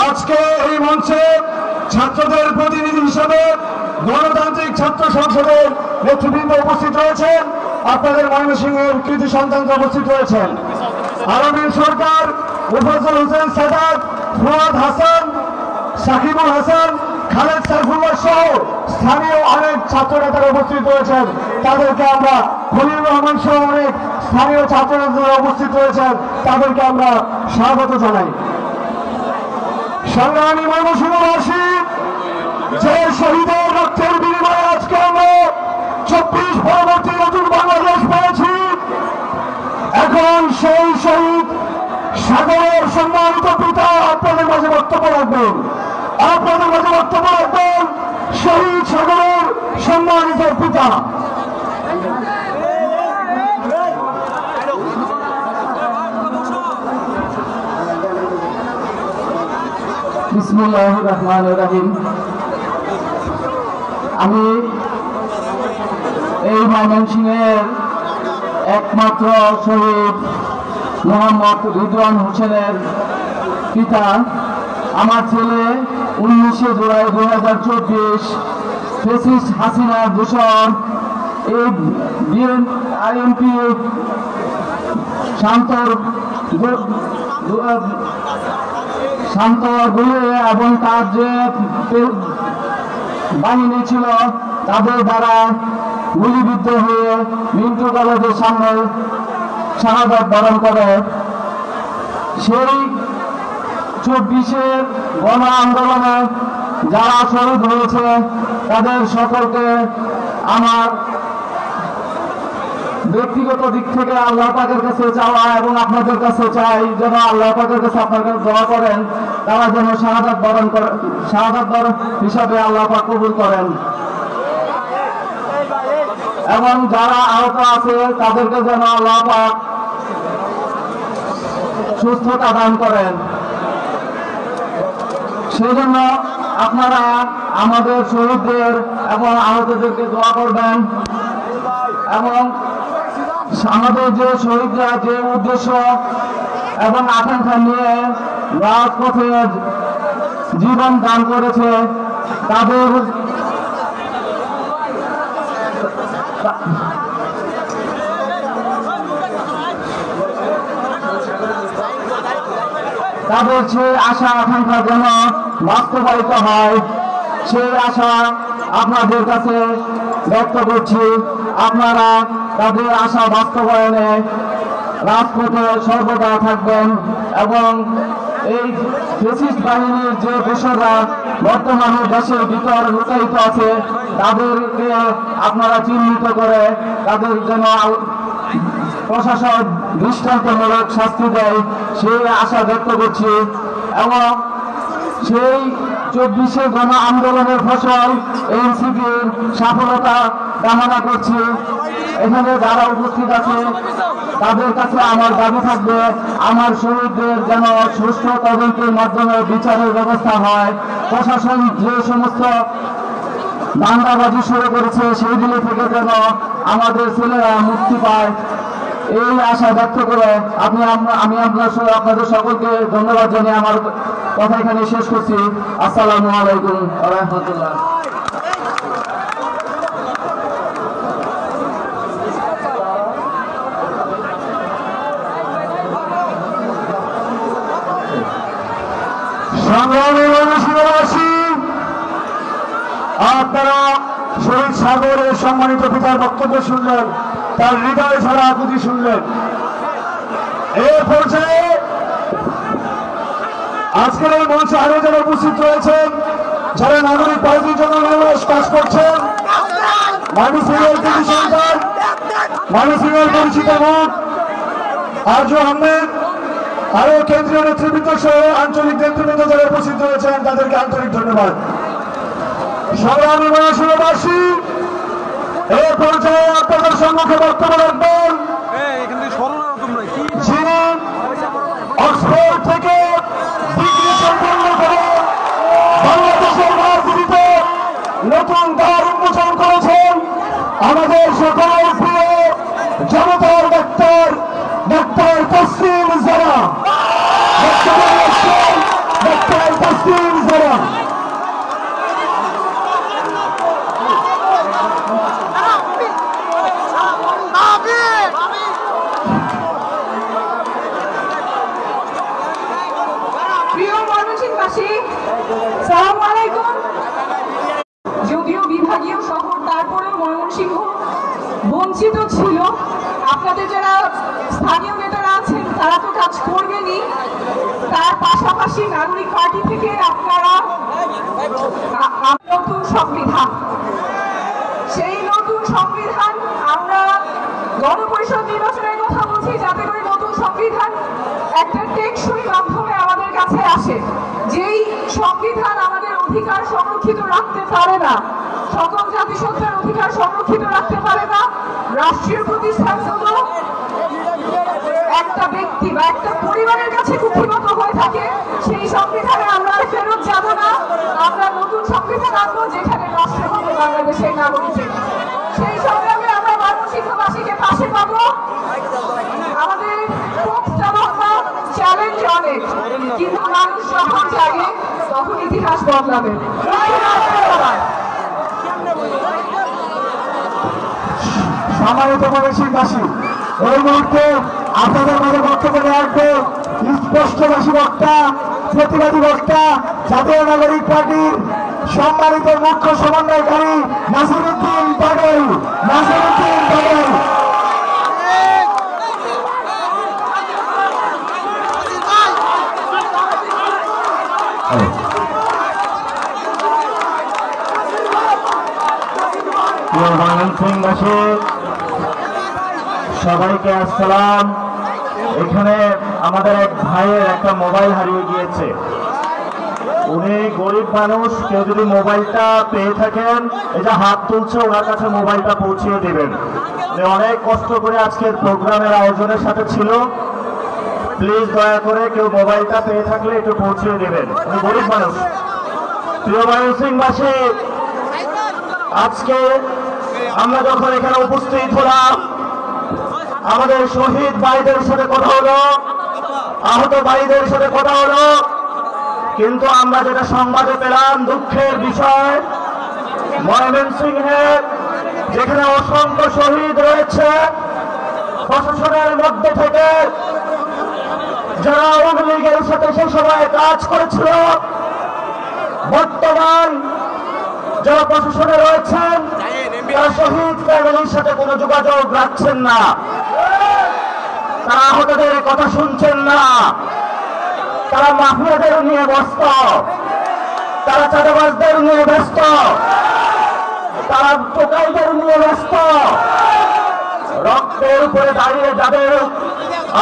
আজকে এই মঞ্চে ছাত্রদের প্রতিনিধি হিসেবে গণতান্ত্রিক ছাত্র সংসদের নেতৃবৃন্দ উপস্থিত রয়েছেন। আপনাদের ময়মনসিংহের কৃতি সন্তানরা উপস্থিত রয়েছেন। আলমগীর সরকার, মুফাজ্জল হোসেন সাদাত, ফুয়াদ হাসান, সাকিবুল হাসান, খালেদ সাইফুল্লাহ সহ স্থানীয় অনেক ছাত্র নেতারা উপস্থিত রয়েছেন। তাদেরকে আমরা, খলিল রহমান সহ অনেক স্থানীয় ছাত্র নেতারা উপস্থিত রয়েছেন, তাদেরকে আমরা স্বাগত জানাই। সংগ্রামী ময়মনসিংহবাসী, যে শহীদের রক্তের বিনিময়ে আজকে আমরা 24 পরবর্তী নতুন বাংলাদেশ পেয়েছি, এখন সেই শহীদ সাগরের সম্মানিত পিতা আপনাদের মাঝে বক্তব্য রাখবেন। আপনাদের মাঝে বক্তব্য রাখবেন শহীদ সাগরের সম্মানিত পিতা। বিসমিল্লাহির রহমানির রহিম। আমি এই ময়মনসিংহের একমাত্র শহীদ মোহাম্মদ রিদওয়ান হোসেনের পিতা। আমার ছেলে 19 জুলাই 2024 ফ্যাসিস্ট হাসিনা দূষণ এই আইএমপি শান্ত গুলি এবং তার যে বাহিনী ছিল তাদের দ্বারা গুলিবিদ্ধ হয়ে মিন্টু কলেজের সামনে শাহাদাত বরণ করে। সেই 24-এর গণ আন্দোলনে যারা শহীদ হয়েছে তাদের সকলকে আমার ব্যক্তিগত দিক থেকে আল্লাহ পাকের কাছে চাওয়া এবং আপনাদের কাছে চাই যেন আল্লাহ পাকের কাছে আপনারা দোয়া করেন, তারা যেন শাহাদাত বরণ করে, শাহাদাত বরণ হিসাবে আল্লাহ পাক কবুল করেন এবং যারা আহত আছে তাদেরকে যেন আল্লাহ পাক সুস্থতা দান করেন। সেই জন্য আপনারা আমাদের শহীদদের এবং আহতদেরকে দোয়া করবেন এবং আমাদের যে শহীদরা যে উদ্দেশ্য এবং আকাঙ্ক্ষা নিয়ে রাজপথে জীবন দান করেছে তাদের সেই আশা আকাঙ্ক্ষা যেন বাস্তবায়িত হয়, সেই আশা আপনাদের কাছে ব্যক্ত করছি। আপনারা তাদের আশা বাস্তবায়নে রাজপথে সর্বদা থাকবেন এবং এই ফ্যাসিস্ট বাহিনীর যে দোসররা বর্তমানে দেশের ভিতর লুকায়িত আছে তাদেরকে আপনারা চিহ্নিত করে তাদের যেন প্রশাসন দৃষ্টান্তমূলক শাস্তি দেয় সেই আশা ব্যক্ত করছি এবং সেই 24-এর গণ আন্দোলনের ফসল এনসিপির সফলতা কামনা করছি। এখানে যারা উপস্থিত আছে তাদের কাছে আমার দাবি থাকবে আমার শহীদদের যেন সুষ্ঠু তদন্তের মাধ্যমে বিচারের ব্যবস্থা হয়। প্রশাসন যে সমস্ত দাঙ্গাবাজি শুরু করেছে সেইগুলি থেকে যেন আমাদের ছেলেরা মুক্তি পায় এই আশা ব্যক্ত করে আমি আপনাদের সকলকে ধন্যবাদ জানিয়ে আমার কথা এখানে শেষ করছি। আসসালামু আলাইকুম ওয়া রাহমাতুল্লাহ। সংগ্রামী ময়মনসিংহবাসী, আপনারা শহীদ সাগরের সম্মানিত পিতার বক্তব্য শুনলেন, তার হৃদয় ছাড়া আকুতি শুনলেন। এর পর্যায়ে আজকের এই মঞ্চে আরো যারা উপস্থিত রয়েছেন, যারা নাগরিক পার্টির জন্য কাজ করছেন, ময়মনসিংহের কৃতি সন্তান, ময়মনসিংহের পরিচিত মুখ আরজু আহমেদ, আরো কেন্দ্রীয় নেতৃবৃন্দ সহ আঞ্চলিক নেতৃবৃন্দ যারা উপস্থিত রয়েছেন তাদেরকে আন্তরিক ধন্যবাদ। সংগ্রামী ময়মনসিংহবাসী, এই পর্যায়ে আপনাদের সম্মুখে বক্তব্য রাখবেন যিনি অক্সফোর্ড থেকে ডিগ্রি সম্পন্ন করে বাংলাদেশের রাজনীতিতে নতুন দ্বার উন্মোচন করেছেন, আমাদের সকলের প্রিয় জনতার ডাক্তার ডাক্তার তসলিম জারা। ডাক্তার তসলিম জারা। প্রিয় ময়মনসিংহবাসী, সালাম আলাইকুম। যদিও বিভাগীয় শহর, তারপরেও ময়মনসিংহ বঞ্চিত ছিল। আপনাদের যারা স্থানীয় নেতারা আছেন তারা তো কাজ করবেনই, তার পাশাপাশি নাগরিক পার্টি থেকে আপনারা নতুন সংবিধান, সেই নতুন সংবিধান আমরা গণপরিষদ নির্বাচনের কথা বলছি, যাতে করে নতুন সংবিধান একটা টেকসই মাধ্যমে আমাদের কাছে আসে। যেই সংবিধান আমাদের অধিকার সংরক্ষিত রাখতে পারে না, সকল জাতিসত্তার অধিকার সংরক্ষিত রাখতে পারে না, রাষ্ট্রীয় প্রতিষ্ঠানগুলো একটা ব্যক্তি বা একটা পরিবারের কাছে কুক্ষিগত হয়ে থাকে, সেই সংবিধানে আমরা ফেরত যাব না। আমরা নতুন সংবিধান আনবো যেখানে রাষ্ট্র হবে বাংলাদেশের নাগরিকের। সেই সংগ্রামে আমরা ময়মনসিংহবাসীকে পাশে পাবো। আমাদের চ্যালেঞ্জ অনেক, কিন্তু মানুষ যখন জাগে তখন ইতিহাস বদলাবে। সম্মানিত ময়মনসিংহবাসী, এই মুহূর্তে আপনাদের মাঝে বক্তব্য রাখবে স্পষ্টভাষী বক্তা, প্রতিবাদী বক্তা, জাতীয় নাগরিক পার্টির সম্মানিত মুখ্য সমন্বয়কারী নাসিরউদ্দিন পাটোয়ারি। নাসিরউদ্দিন পাটোয়ারি। ময়মনসিংহবাসী সবাইকে আসসালাম। এখানে আমাদের এক ভাইয়ের একটা মোবাইল হারিয়ে গিয়েছে। উনি গরিব মানুষ, কেউ যদি মোবাইলটা পেয়ে থাকেন, এই যে হাত তুলছে, ওনার কাছে মোবাইলটা পৌঁছিয়ে দিবেন। উনি অনেক কষ্ট করে আজকের প্রোগ্রামের আয়োজনের সাথে ছিল। প্লিজ দয়া করে কেউ মোবাইলটা পেয়ে থাকলে একটু পৌঁছিয়ে দিবেন, উনি গরিব মানুষ। প্রিয় ময়মনসিংহবাসী, আজকে আমরা যখন এখানে উপস্থিত হলাম, আমাদের শহীদ ভাইদের সাথে কথা হলো, আহত ভাইদের সাথে কথা হলো, কিন্তু আমরা যেটা সংবাদে পেলাম, দুঃখের বিষয়, ময়মনসিংহে যেখানে অসংখ্য শহীদ রয়েছে, প্রশাসনের মধ্যে থেকে যারা আওয়ামী লীগের সাথে সে সময় কাজ করেছিল, বর্তমান যারা প্রশাসনে রয়েছেন, তারা শহীদ ফ্যামিলির সাথে কোনো যোগাযোগ রাখছেন না, তারা আহতদের কথা শুনছেন না, তারা মাফিয়াদের নিয়ে ব্যস্ত, তারা চাঁদাবাজদের নিয়ে ব্যস্ত, তারা টোকাইদের নিয়ে ব্যস্ত। রক্তের উপরে দাঁড়িয়ে যাদের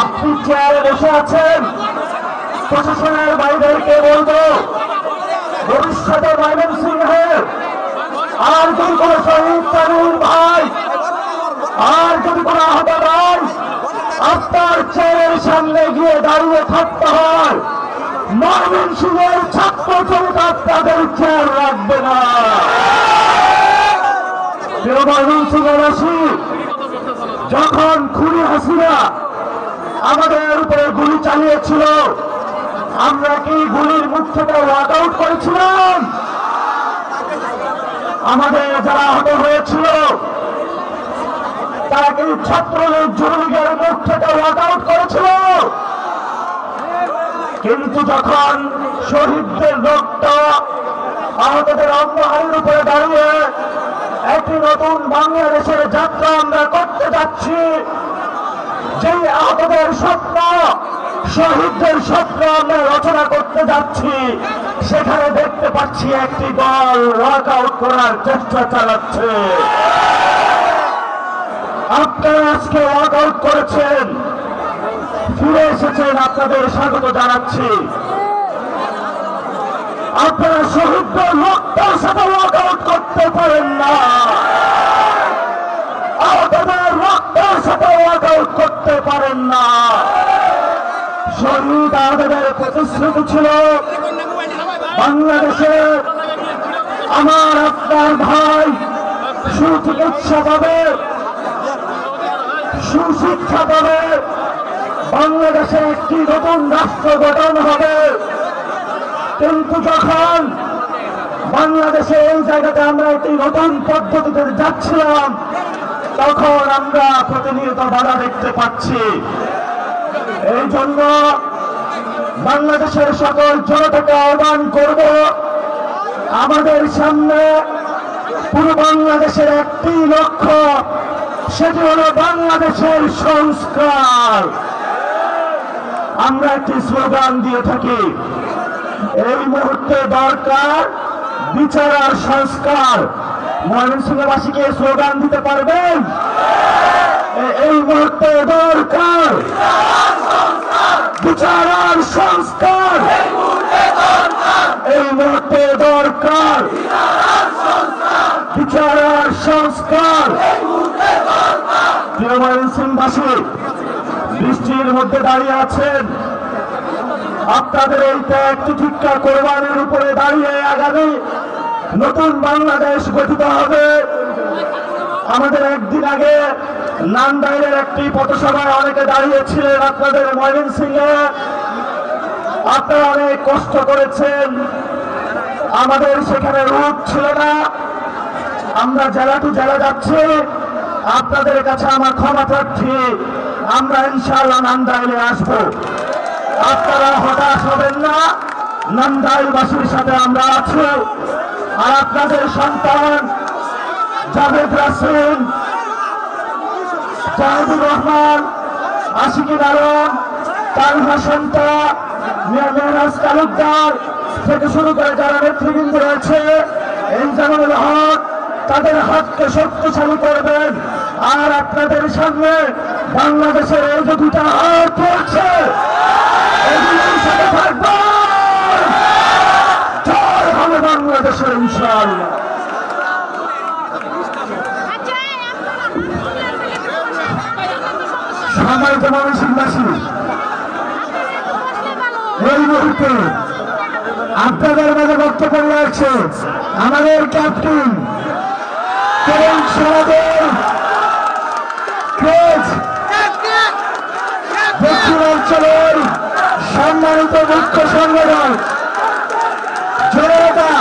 আপনি চেয়ারে বসে আছেন, প্রশাসনের ভাইদেরকে বলবো, ভবিষ্যতে ময়মনসিংহের আর যদি কোনো শহীদ তামিল ভাই, আর যদি কোনো আহত ভাই আপনার চেয়ারের সামনে গিয়ে দাঁড়িয়ে থাকতে হয়, ময়মনসিংহের ছাত্র জনতা তাদের চেয়ার রাখবে না। ময়মনসিংহবাসী, যখন খুনি হাসিনা আমাদের উপরে গুলি চালিয়েছিল, আমরা কি গুলির মুখ থেকে ওয়াক আউট করেছিলাম? আমাদের যারা আহত হয়েছিল তারা কি ছাত্রলীগ যুবলীগের মুখ থেকে ওয়াক আউট করেছিল? কিন্তু যখন শহীদদের রক্ত আহতদের অঙ্গহানির উপরে দাঁড়িয়ে একটি নতুন বাংলাদেশের যাত্রা আমরা করতে যাচ্ছি, যে আহতদের স্বপ্ন, শহীদদের স্বপ্ন আমরা রচনা করতে যাচ্ছি, সেখানে দেখতে পাচ্ছি একটি দল ওয়াক আউট করার চেষ্টা চালাচ্ছে। আপনারা আজকে ওয়াক আউট করেছেন, ফিরে এসেছেন, আপনাদের স্বাগত জানাচ্ছি। আপনারা শহীদদের রক্তের সাথে ওয়াক আউট করতে পারেন না, আহতদের রক্তের সাথে ওয়াক আউট করতে পারেন না। শহীদ আহতদের প্রতিশ্রুতি ছিল বাংলাদেশে আমার আপনার ভাই সুচিকিৎসা পাবে, সুশিক্ষা পাবে, বাংলাদেশে একটি নতুন রাষ্ট্র গঠন হবে। কিন্তু যখন বাংলাদেশে এই জায়গাতে আমরা একটি নতুন পদ্ধতিতে যাচ্ছিলাম, তখন আমরা প্রতিনিয়ত বাধা দেখতে পাচ্ছি। এই জন্য বাংলাদেশের সকল জনতাকে আহ্বান করব, আমাদের সামনে পুরো বাংলাদেশের একটি লক্ষ্য, সেটি হলো বাংলাদেশের সংস্কার। আমরা একটি স্লোগান দিয়ে থাকি, এই মুহূর্তে দরকার বিচার আর সংস্কার। ময়মনসিংহবাসীকে স্লোগান দিতে পারবেন? এই মুহূর্তে দরকার বিচার আর সংস্কার, এই মুহূর্তে দরকার বিচার আর সংস্কার। প্রিয় ময়মনসিংহবাসী, বৃষ্টির মধ্যে দাঁড়িয়ে আছেন, আপনাদের এই ত্যাগ তিতিক্ষা কোরবানির উপরে দাঁড়িয়ে আগামী নতুন বাংলাদেশ গঠিত হবে। আমাদের একদিন আগে নান্দাইলের একটি পথসভায় অনেকে দাঁড়িয়েছিলেন আপনাদের ময়মনসিংহে, আপনারা অনেক কষ্ট করেছেন, আমাদের সেখানে রুট ছিল না। আমরা জেলা টু জেলা যাচ্ছি, আপনাদের কাছে আমার ক্ষমা প্রার্থী, আমরা ইনশাআল্লাহ নান্দাইলে আসবো। আপনারা হতাশ হবেন না, নান্দাইলবাসীর সাথে আমরা আছি। আর আপনাদের সন্তান জাভেদ রাসিন, জাহিদুর রহমান, আশিকুর আলম, তানহা সন্তা, মেহরাজ তালুকদার থেকে শুরু করে যারা নেতৃবৃন্দ রয়েছে, ইনজামুল হক, তাদের হাতকে শক্তিশালী করবেন। আর আপনাদের সামনে বাংলাদেশের এই যে দুটা হাত চলছে, এগুলোর সাথে থাকবেন, জয় হবে বাংলাদেশের ইনশাআল্লাহ। সম্মানিত ময়মনসিংহবাসী, এই মুহূর্তে আপনাদের মাঝে বক্তব্য রাখছে আমাদের ক্যাপ্টেন দক্ষিণ অঞ্চলের সম্মানিত মুখ্য সংগঠক জনতা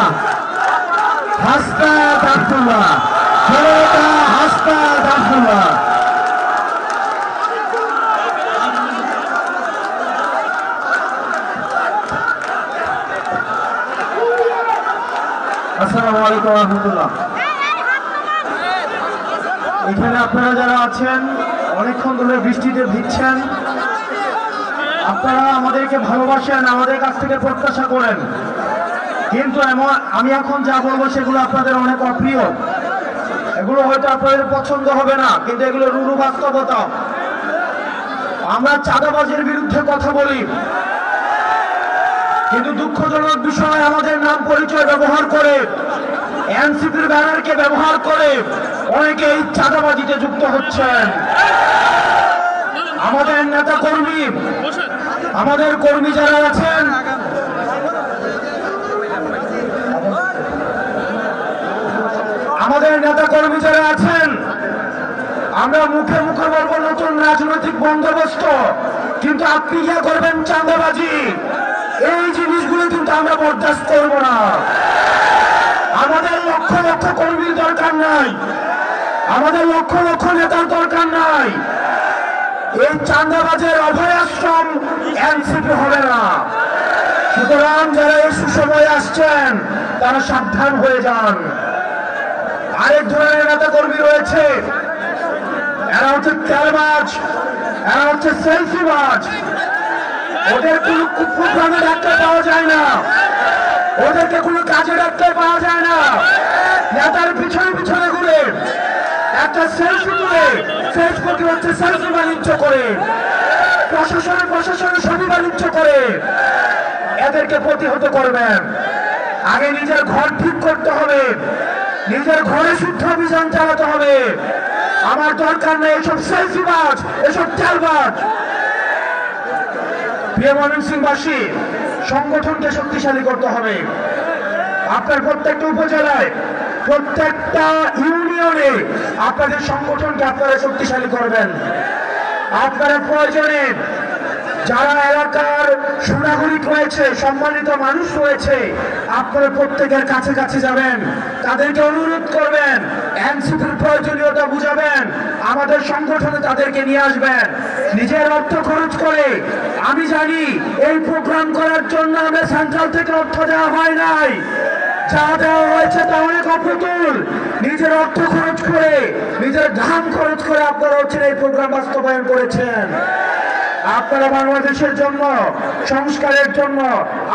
হাসনাত আব্দুল্লাহ, জনতা হাসনাত আব্দুল্লাহ। আসসালামু আলাইকুম ওয়া রাহমাতুল্লাহ। এখানে আপনারা যারা আছেন, অনেকক্ষণ ধরে বৃষ্টিতে ভিজছেন, আপনারা আমাদেরকে ভালোবাসেন, আমাদের কাছ থেকে প্রত্যাশা করেন, কিন্তু আমি এখন যা বলবো সেগুলো আপনাদের অনেক অপ্রিয়, এগুলো হয়তো আপনাদের পছন্দ হবে না, কিন্তু এগুলো রুরু বাস্তবতা। আমরা চাঁদাবাজের বিরুদ্ধে কথা বলি, কিন্তু দুঃখজনক বিষয় আমাদের নাম পরিচয় ব্যবহার করে, এনসিপির ব্যানারকে ব্যবহার করে অনেকে এই চাঁদাবাজিতে যুক্ত হচ্ছেন। আমাদের নেতা কর্মী, আমাদের কর্মী যারা আছেন, আমাদের নেতা কর্মী যারা আছেন, আমরা মুখে মুখে বলবো নতুন রাজনৈতিক বন্দোবস্ত, কিন্তু আপনি ইয়া করবেন চাঁদাবাজি, এই জিনিসগুলো কিন্তু আমরা বরদাস্ত করবো না। আমাদের লক্ষ লক্ষ কর্মীর দরকার নাই, আমাদের লক্ষ লক্ষ নেতার দরকার নাই। এই চাঁদাবাজের অভয় আশ্রম এনসিপি হবে না। সুতরাং যারা এই সুসময়ে আসছেন তারা সাবধান হয়ে যান। আরেক ধরনের নেতা কর্মী রয়েছে, এরা হচ্ছে তেলবাজ, এরা হচ্ছে সেলফিবাজ। ওদের কোনো কুপ্রোগ্রামে ডাকতে পাওয়া যায় না, ওদেরকে কোনো কাজে ডাকতে পাওয়া যায় না, নেতার পিছনে পিছনে ঘুরে একটা সেলফি তুলে ফেসবুকে হচ্ছে সেলফি বাণিজ্য করে, প্রশাসনের ছবি বাণিজ্য করে, এদেরকে প্রতিহত করবেন। আগে নিজের ঘর ঠিক করতে হবে, নিজের ঘরে শুদ্ধ অভিযান চালাতে হবে। আমার দরকার নেই এসব সেলফিবাজ, এসব চালবাজ। প্রিয় ময়মনসিংহবাসী, সংগঠনকে শক্তিশালী করতে হবে। আপনার প্রত্যেকটা উপজেলায়, প্রত্যেকটা ইউনিয়নে আপনাদের সংগঠনকে আপনারা শক্তিশালী করবেন। আপনারা প্রয়োজনে যারা এলাকার সুনাগরিক রয়েছে, সম্মানিত মানুষ রয়েছে, আপনারা প্রত্যেকের কাছে কাছে যাবেন, তাদেরকে অনুরোধ করবেন, এনসিপির প্রয়োজনীয়তা বুঝাবেন, আমাদের সংগঠনে তাদেরকে নিয়ে আসবেন। নিজের অর্থ খরচ করে, আমি জানি এই প্রোগ্রাম করার জন্য আমরা সেন্ট্রাল থেকে অর্থ দেওয়া হয় নাই, যা দেওয়া হয়েছে তা অনেক অপ্রতুল। নিজের অর্থ খরচ করে, নিজের ঘাম খরচ করে আপনারা হচ্ছেন এই প্রোগ্রাম বাস্তবায়ন করেছেন। আপনারা বাংলাদেশের জন্য, সংস্কারের জন্য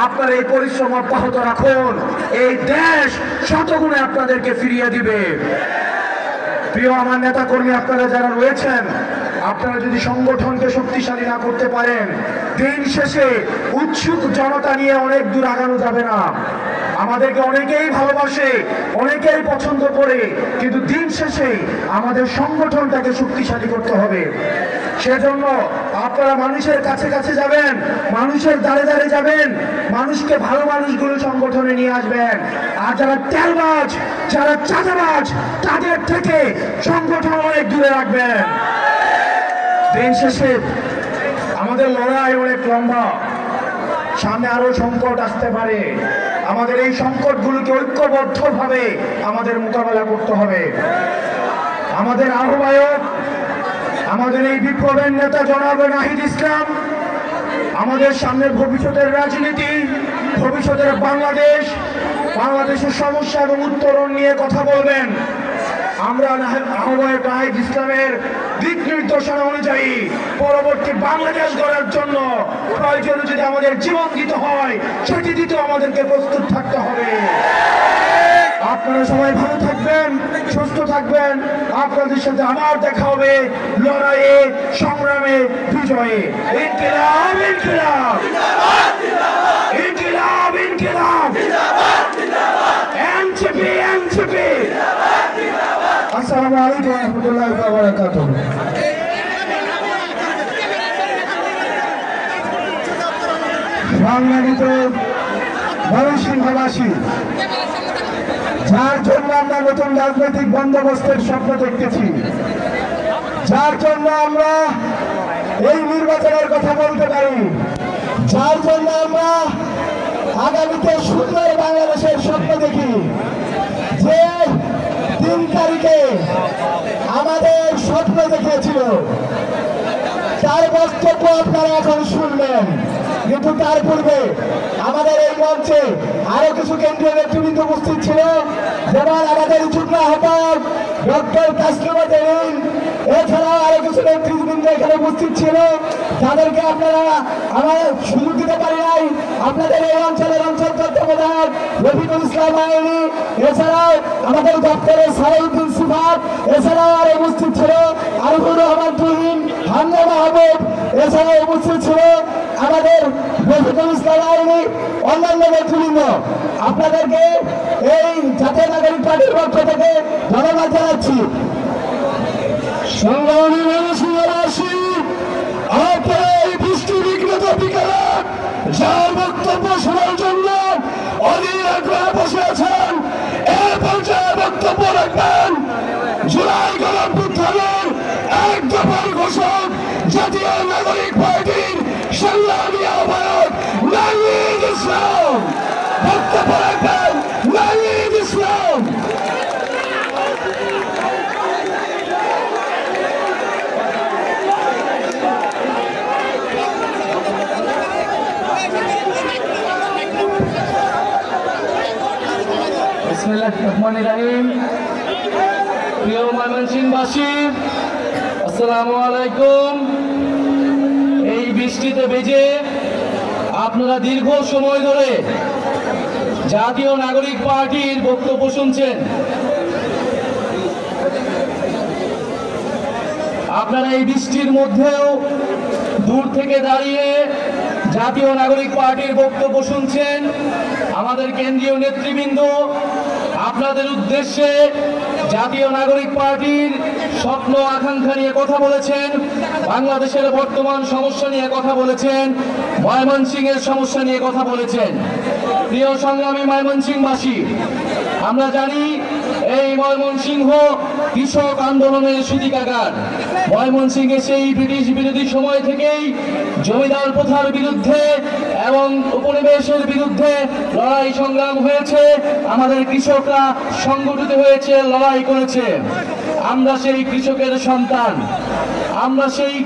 আপনারা এই পরিশ্রম অব্যাহত রাখুন। এই দেশ শতগুণে আপনাদেরকে ফিরিয়ে দিবে। প্রিয় আমার নেতা কর্মী, আপনারা যারা রয়েছেন, আপনারা যদি সংগঠনকে শক্তিশালী না করতে পারেন, দিন শেষে উৎসুক জনতা নিয়ে অনেক দূর আগানো যাবে না। আমাদেরকে অনেকেই ভালোবাসে, অনেকেই পছন্দ করে, কিন্তু দিন শেষে আমাদের সংগঠনটাকে শক্তিশালী করতে হবে। সেজন্য আপনারা মানুষের কাছে কাছে যাবেন, মানুষের দ্বারে দ্বারে যাবেন, মানুষকে ভালো মানুষগুলো সংগঠনে নিয়ে আসবেন। আর যারা তেলবাজ, যারা চাঁদাবাজ, তাদের থেকে সংগঠন অনেক দূরে রাখবেন। দিন শেষে আমাদের লড়াই অনেক লম্বা, সামনে আরো সংকট আসতে পারে। আমাদের এই সংকটগুলোকে ঐক্যবদ্ধভাবে আমাদের মোকাবেলা করতে হবে। আমাদের আহ্বায়ক, আমাদের এই বিপ্লবের নেতা জনাব নাহিদ ইসলাম আমাদের সামনের ভবিষ্যতের রাজনীতি, ভবিষ্যতের বাংলাদেশ, বাংলাদেশের সমস্যা এবং উত্তরণ নিয়ে কথা বলবেন। আমরা আহ্বায়ক নাহিদ ইসলামের দিক নির্দেশনা অনুযায়ী পরবর্তী বাংলাদেশ গড়ার জন্য প্রয়োজনে যদি আমাদের জীবন দিতে হয়, সেটি দিতে আমাদেরকে প্রস্তুত থাকতে হবে। আপনারা সবাই ভালো থাকবেন, সুস্থ থাকবেন। আপনাদের সাথে আবার দেখা হবে লড়াইয়ে, সংগ্রামে, বিজয়ে। ইনকিলাব, ইনকিলাব, ইনকিলাব, ইনকিলাব, এনসিপি, এনসিপি। আসসালামু আলাইকুম ওয়া রাহমাতুল্লাহি ওয়া বারাকাতুহু। সম্মানিত ময়মনসিংহবাসী, যার জন্য আমরা নতুন রাজনৈতিক বন্দোবস্তের স্বপ্ন দেখতেছি, যার জন্য আমরা এই নির্বাচনের কথা বলতে পারি, যার জন্য আমরা আগামীতে সুন্দর বাংলাদেশের স্বপ্ন দেখি, যে 3 তারিখে আমাদের স্বপ্ন দেখিয়েছিল, তার বক্তব্য আপনারা এখন শুনবেন। কিন্তু তার পূর্বে আমাদের এই মঞ্চে আরো কিছু কেন্দ্রীয় নেতৃবৃন্দ উপস্থিত ছিল, যেমন আমাদের যুগ্ম আহ্বায়ক ডক্টর তাসলিমা জেরিন, এছাড়াও আরো কিছু নেতৃবৃন্দ এখানে উপস্থিত ছিল, তাদেরকে আপনারা আমার সুযোগ দিতে পারি নাই। আপনাদের এই অঞ্চলের অঞ্চল তত্ত্বাবধায়ক রফিকুল ইসলাম আইনি, এছাড়াও আমাদের দপ্তরের সালাউদ্দিন সিফাত, এছাড়াও আরো উপস্থিত ছিল আরিফুর রহমান তুহিন, হামজা মাহবুব, এছাড়াও উপস্থিত ছিল আমাদের রফিকুল ইসলাম আইনি, অন্যান্য নেতৃবৃন্দ। আপনাদেরকে এই জাতীয় নাগরিক পার্টির পক্ষ থেকে ধন্যবাদ জানাচ্ছি। সংগ্রামী ময়মনসিংহবাসী, আপনারা এই বৃষ্টি বিঘ্নিত বিকেলে যার বক্তব্য শোনার জন্য অধীর আগ্রহে বসে আছেন, এর পর্যায়ে বক্তব্য রাখবেন জুলাই গণঅভ্যুত্থানের 1 দফার ঘোষক জাতীয় নাগরিক পার্টির সংগ্রামী আহ্বায়ক নাহিদ ইসলাম। বক্তব্য রাখবেন নাহিদ ইসলাম। বিসমিল্লাহির রহমানির রহিম। প্রিয় ময়মনসিংহবাসী, আসসালামু আলাইকুম। এই বৃষ্টিতে ভিজে আপনারা দীর্ঘ সময় ধরে জাতীয় নাগরিক পার্টির বক্তব্য শুনছেন। আপনারা এই বৃষ্টির মধ্যেও দূর থেকে দাঁড়িয়ে জাতীয় নাগরিক পার্টির বক্তব্য শুনছেন। আমাদের কেন্দ্রীয় নেতৃবৃন্দ আপনাদের উদ্দেশ্যে জাতীয় নাগরিক পার্টির স্বপ্ন আকাঙ্ক্ষা নিয়ে কথা বলেছেন, বাংলাদেশের বর্তমান সমস্যা নিয়ে কথা বলেছেন, ময়মনসিংহের সমস্যা নিয়ে কথা বলেছেন। প্রিয় সংগ্রামী ময়মনসিংহবাসী, আমরা জানি এই ময়মনসিংহ কৃষক আন্দোলনের সূতিকাগার। ময়মনসিংহে সেই ব্রিটিশ বিরোধী সময় থেকেই জমিদার প্রথার বিরুদ্ধে এবং উপনিবেশের বিরুদ্ধে লড়াই সংগ্রাম হয়েছে। আমাদের কৃষকরা সংগঠিত হয়েছে, লড়াই করেছে। আমরা সেই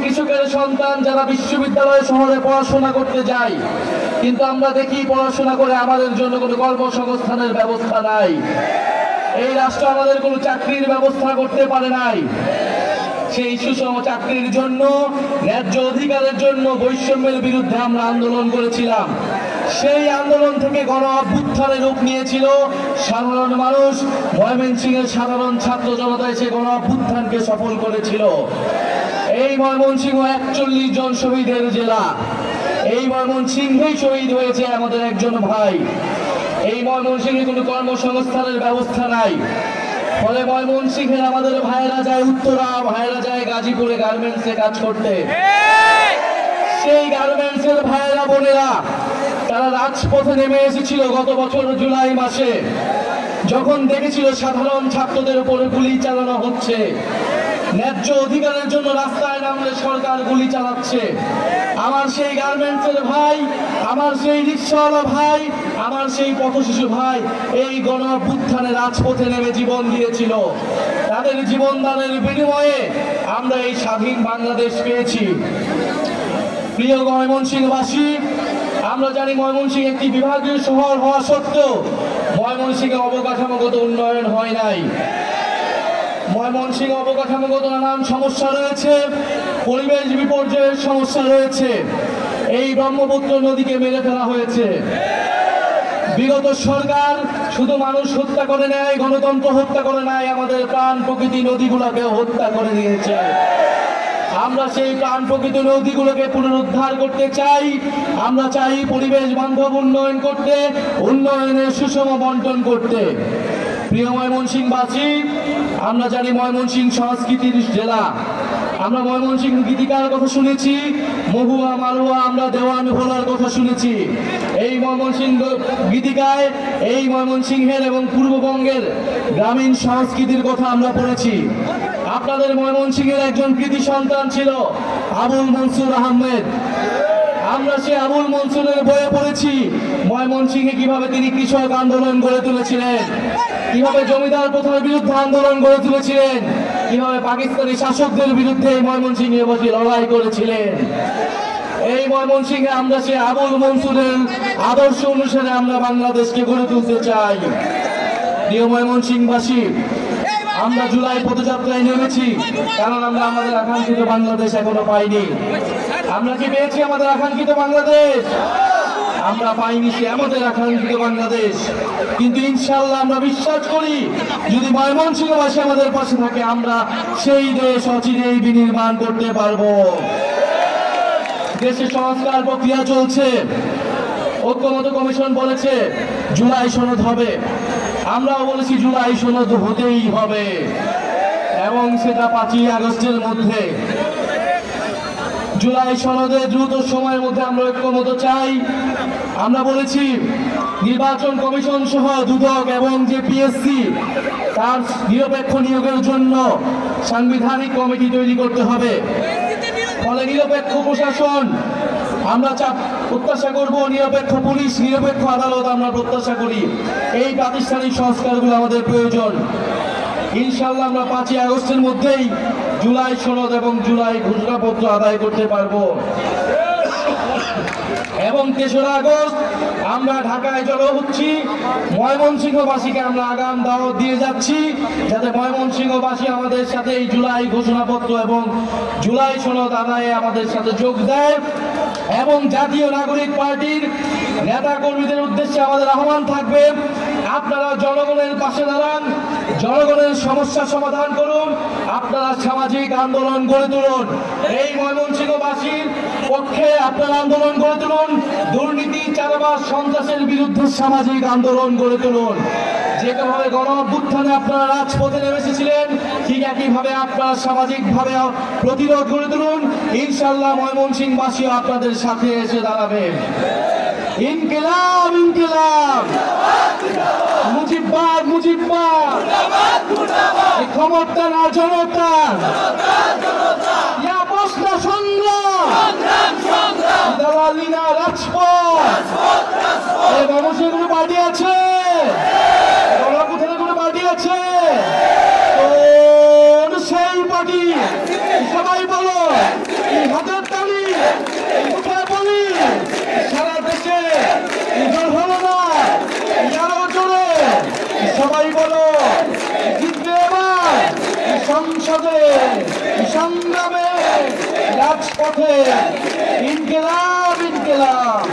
কৃষকের সন্তান যারা বিশ্ববিদ্যালয় শহরে পড়াশোনা করতে যাই, কিন্তু আমরা দেখি পড়াশোনা করে আমাদের জন্য কোনো কর্মসংস্থানের ব্যবস্থা নাই। এই রাষ্ট্র আমাদের কোনো চাকরির ব্যবস্থা করতে পারে নাই। সেই সুষম চাকরির জন্য, ন্যায্য অধিকারের জন্য, বৈষম্যের বিরুদ্ধে আমরা আন্দোলন করেছিলাম। সেই আন্দোলন থেকে গণ অভ্যুত্থানের রূপ নিয়েছিল সাধারণ মানুষ। ময়মনসিংহের সাধারণ ছাত্র জনতা এসে গণ অভ্যুত্থানকে সফল করেছিল। এই ময়মনসিংহ 41 জন শহীদের জেলা। এই ময়মনসিংহেই শহীদ হয়েছে আমাদের একজন ভাই। এই ময়মনসিংহে কোনো কর্মসংস্থানের ব্যবস্থা নাই। ফলে ময়মনসিংহের আমাদের ভাইয়েরা যায় উত্তরা, ভাইয়েরা যায় গাজীপুরে গার্মেন্টসে কাজ করতে। সেই গার্মেন্টসের ভাইয়েরা বোনেরা তারা রাজপথে নেমে এসেছিল গত বছর জুলাই মাসে, যখন দেখেছিল সাধারণ ছাত্রদের উপরে গুলি চালানো হচ্ছে। ন্যায্য অধিকারের জন্য রাস্তায় নামলে সরকার গুলি চালাচ্ছে। আমার সেই গার্মেন্টসের ভাই, আমার সেই রিক্সাওয়ালা ভাই, আমার সেই পথশিশু ভাই এই গণ অভ্যুত্থানে রাজপথে নেমে জীবন দিয়েছিল। তাদের জীবনদানের বিনিময়ে আমরা এই স্বাধীন বাংলাদেশ পেয়েছি। প্রিয় ময়মনসিংহবাসী, আমরা জানি ময়মনসিংহ একটি বিভাগীয় শহর হওয়া সত্ত্বেও ময়মনসিংহে অবকাঠামোগত উন্নয়ন হয় নাই। ময়মনসিংহ অবকাঠামোগত নানান সমস্যা রয়েছে, পরিবেশ বিপর্যয়ের সমস্যা রয়েছে। এই ব্রহ্মপুত্র নদীকে মেরে ফেলা হয়েছে। বিগত সরকার শুধু মানুষ হত্যা করে নেয়, গণতন্ত্র হত্যা করে নেয়, আমাদের প্রাণ প্রকৃতি নদীগুলোকে হত্যা করে দিয়েছে। আমরা সেই প্রাণ প্রকৃত নদীগুলোকে পুনরুদ্ধার করতে চাই। আমরা চাই পরিবেশ বান্ধব উন্নয়ন করতে, উন্নয়নের সুষম বন্টন করতে। প্রিয় ময়মনসিংহবাসী, আমরা জানি ময়মনসিংহ সংস্কৃতির জেলা। আমরা ময়মনসিংহ গীতিকার কথা শুনেছি, মহুয়া মালুয়া, আমরা দেওয়ান ভোলার কথা শুনেছি। এই ময়মনসিংহ গীতিকায় এই ময়মনসিংহের এবং পূর্ববঙ্গের গ্রামীণ সংস্কৃতির কথা আমরা পড়েছি। আপনাদের ময়মনসিংহের একজন কৃতি সন্তান ছিল আবুল মনসুর আহমেদ। আমরা সে আবুল মনসুরের বইয়ে পড়েছি ময়মনসিংহে কিভাবে তিনি কৃষক আন্দোলন গড়ে তুলেছিলেন, কিভাবে জমিদার প্রথার বিরুদ্ধে আন্দোলন গড়ে তুলেছিলেন, কিভাবে পাকিস্তানি শাসকদের বিরুদ্ধে ময়মনসিংহে বসে লড়াই করেছিলেন। এই ময়মনসিংহে আমরা সে আবুল মনসুরের আদর্শ অনুসারে আমরা বাংলাদেশকে গড়ে তুলতে চাই। প্রিয় ময়মনসিংহবাসী, আমরা জুলাই পদযাত্রায় নেমেছি কারণ আমরা আমাদের আকাঙ্ক্ষিত বাংলাদেশ এখনো পাইনি। আমরা কি পেয়েছি আমাদের আকাঙ্ক্ষিত বাংলাদেশ? আমরা পাইনি সে আমাদের আকাঙ্ক্ষিত বাংলাদেশ। কিন্তু ইনশাআল্লাহ আমরা বিশ্বাস করি যদি ময়মনসিংহবাসী আমাদের পাশে থাকে আমরা সেই দেশ অচিরেই বিনির্মাণ করতে পারবো। দেশে সংস্কার প্রক্রিয়া চলছে। ঐক্যমত্য কমিশন বলেছে জুলাই সনদ হবে, আমরাও বলেছি জুলাই সনদ হতেই হবে এবং সেটা 5ই আগস্টের মধ্যে। জুলাই সনদে দ্রুত সময়ের মধ্যে আমরা ঐক্যমত চাই। আমরা বলেছি নির্বাচন কমিশন সহ দুদক এবং যে পিএসসি তার নিরপেক্ষ নিয়োগের জন্য সাংবিধানিক কমিটি তৈরি করতে হবে। ফলে নিরপেক্ষ প্রশাসন আমরা প্রত্যাশা করব, নিরপেক্ষ পুলিশ, নিরপেক্ষ আদালত আমরা প্রত্যাশা করি। এই প্রাতিষ্ঠানিক সংস্কারগুলো আমাদের প্রয়োজন। ইনশাআল্লাহ আমরা 5ই আগস্টের মধ্যেই জুলাই সনদ এবং জুলাই ঘোষণাপত্র আদায় করতে পারবো। এবং 3রা আগস্ট আমরা ঢাকায় জড়ো হচ্ছি। ময়মনসিংহবাসীকে আমরা আগাম দাওয়াত দিয়ে যাচ্ছি যাতে ময়মনসিংহবাসী আমাদের সাথে এই জুলাই ঘোষণাপত্র এবং জুলাই সনদ আদায়ে আমাদের সাথে যোগ দেয়। এবং জাতীয় নাগরিক পার্টির নেতা কর্মীদের উদ্দেশ্যে আমাদের আহ্বান থাকবে, আপনারা জনগণের পাশে দাঁড়ান, জনগণের সমস্যা সমাধান করুন, আপনারা সামাজিক আন্দোলন গড়ে তুলুন। এই ময়মনসিংহবাসীর পক্ষে আপনারা আন্দোলন গড়ে তুলুন, দুর্নীতি, চাঁদাবাজ, সন্ত্রাসের বিরুদ্ধে সামাজিক আন্দোলন গড়ে তুলুন। যেভাবে গণ অভ্যুত্থানে আপনারা রাজপথে নেমে এসেছিলেন, ঠিক একইভাবে আপনারা সামাজিকভাবে প্রতিরোধ গড়ে তুলুন। ইনশাআল্লাহ ময়মনসিংহবাসী আপনাদের সাথে এসে দাঁড়াবেন। ইনকিলাব ইনকিলাব, মুজিববাদ মুজিববাদ, ক্ষমতা না জনতা, অবস্থা সংগ্রাম, দালালি না রাজপথ। মানুষের কোনো পার্টি আছে, গণঅভ্যুত্থানের কোনো পার্টি আছে? সেই পার্টি সবাই বলো, হাতের তালি কোথায় বলি, সারা দেশে হলো না, আরো জোরে সবাই বলো, জিতবে এবার সংসদে, সংগ্রামে, রাজপথে। ইনকিলাব ইনকিলাব।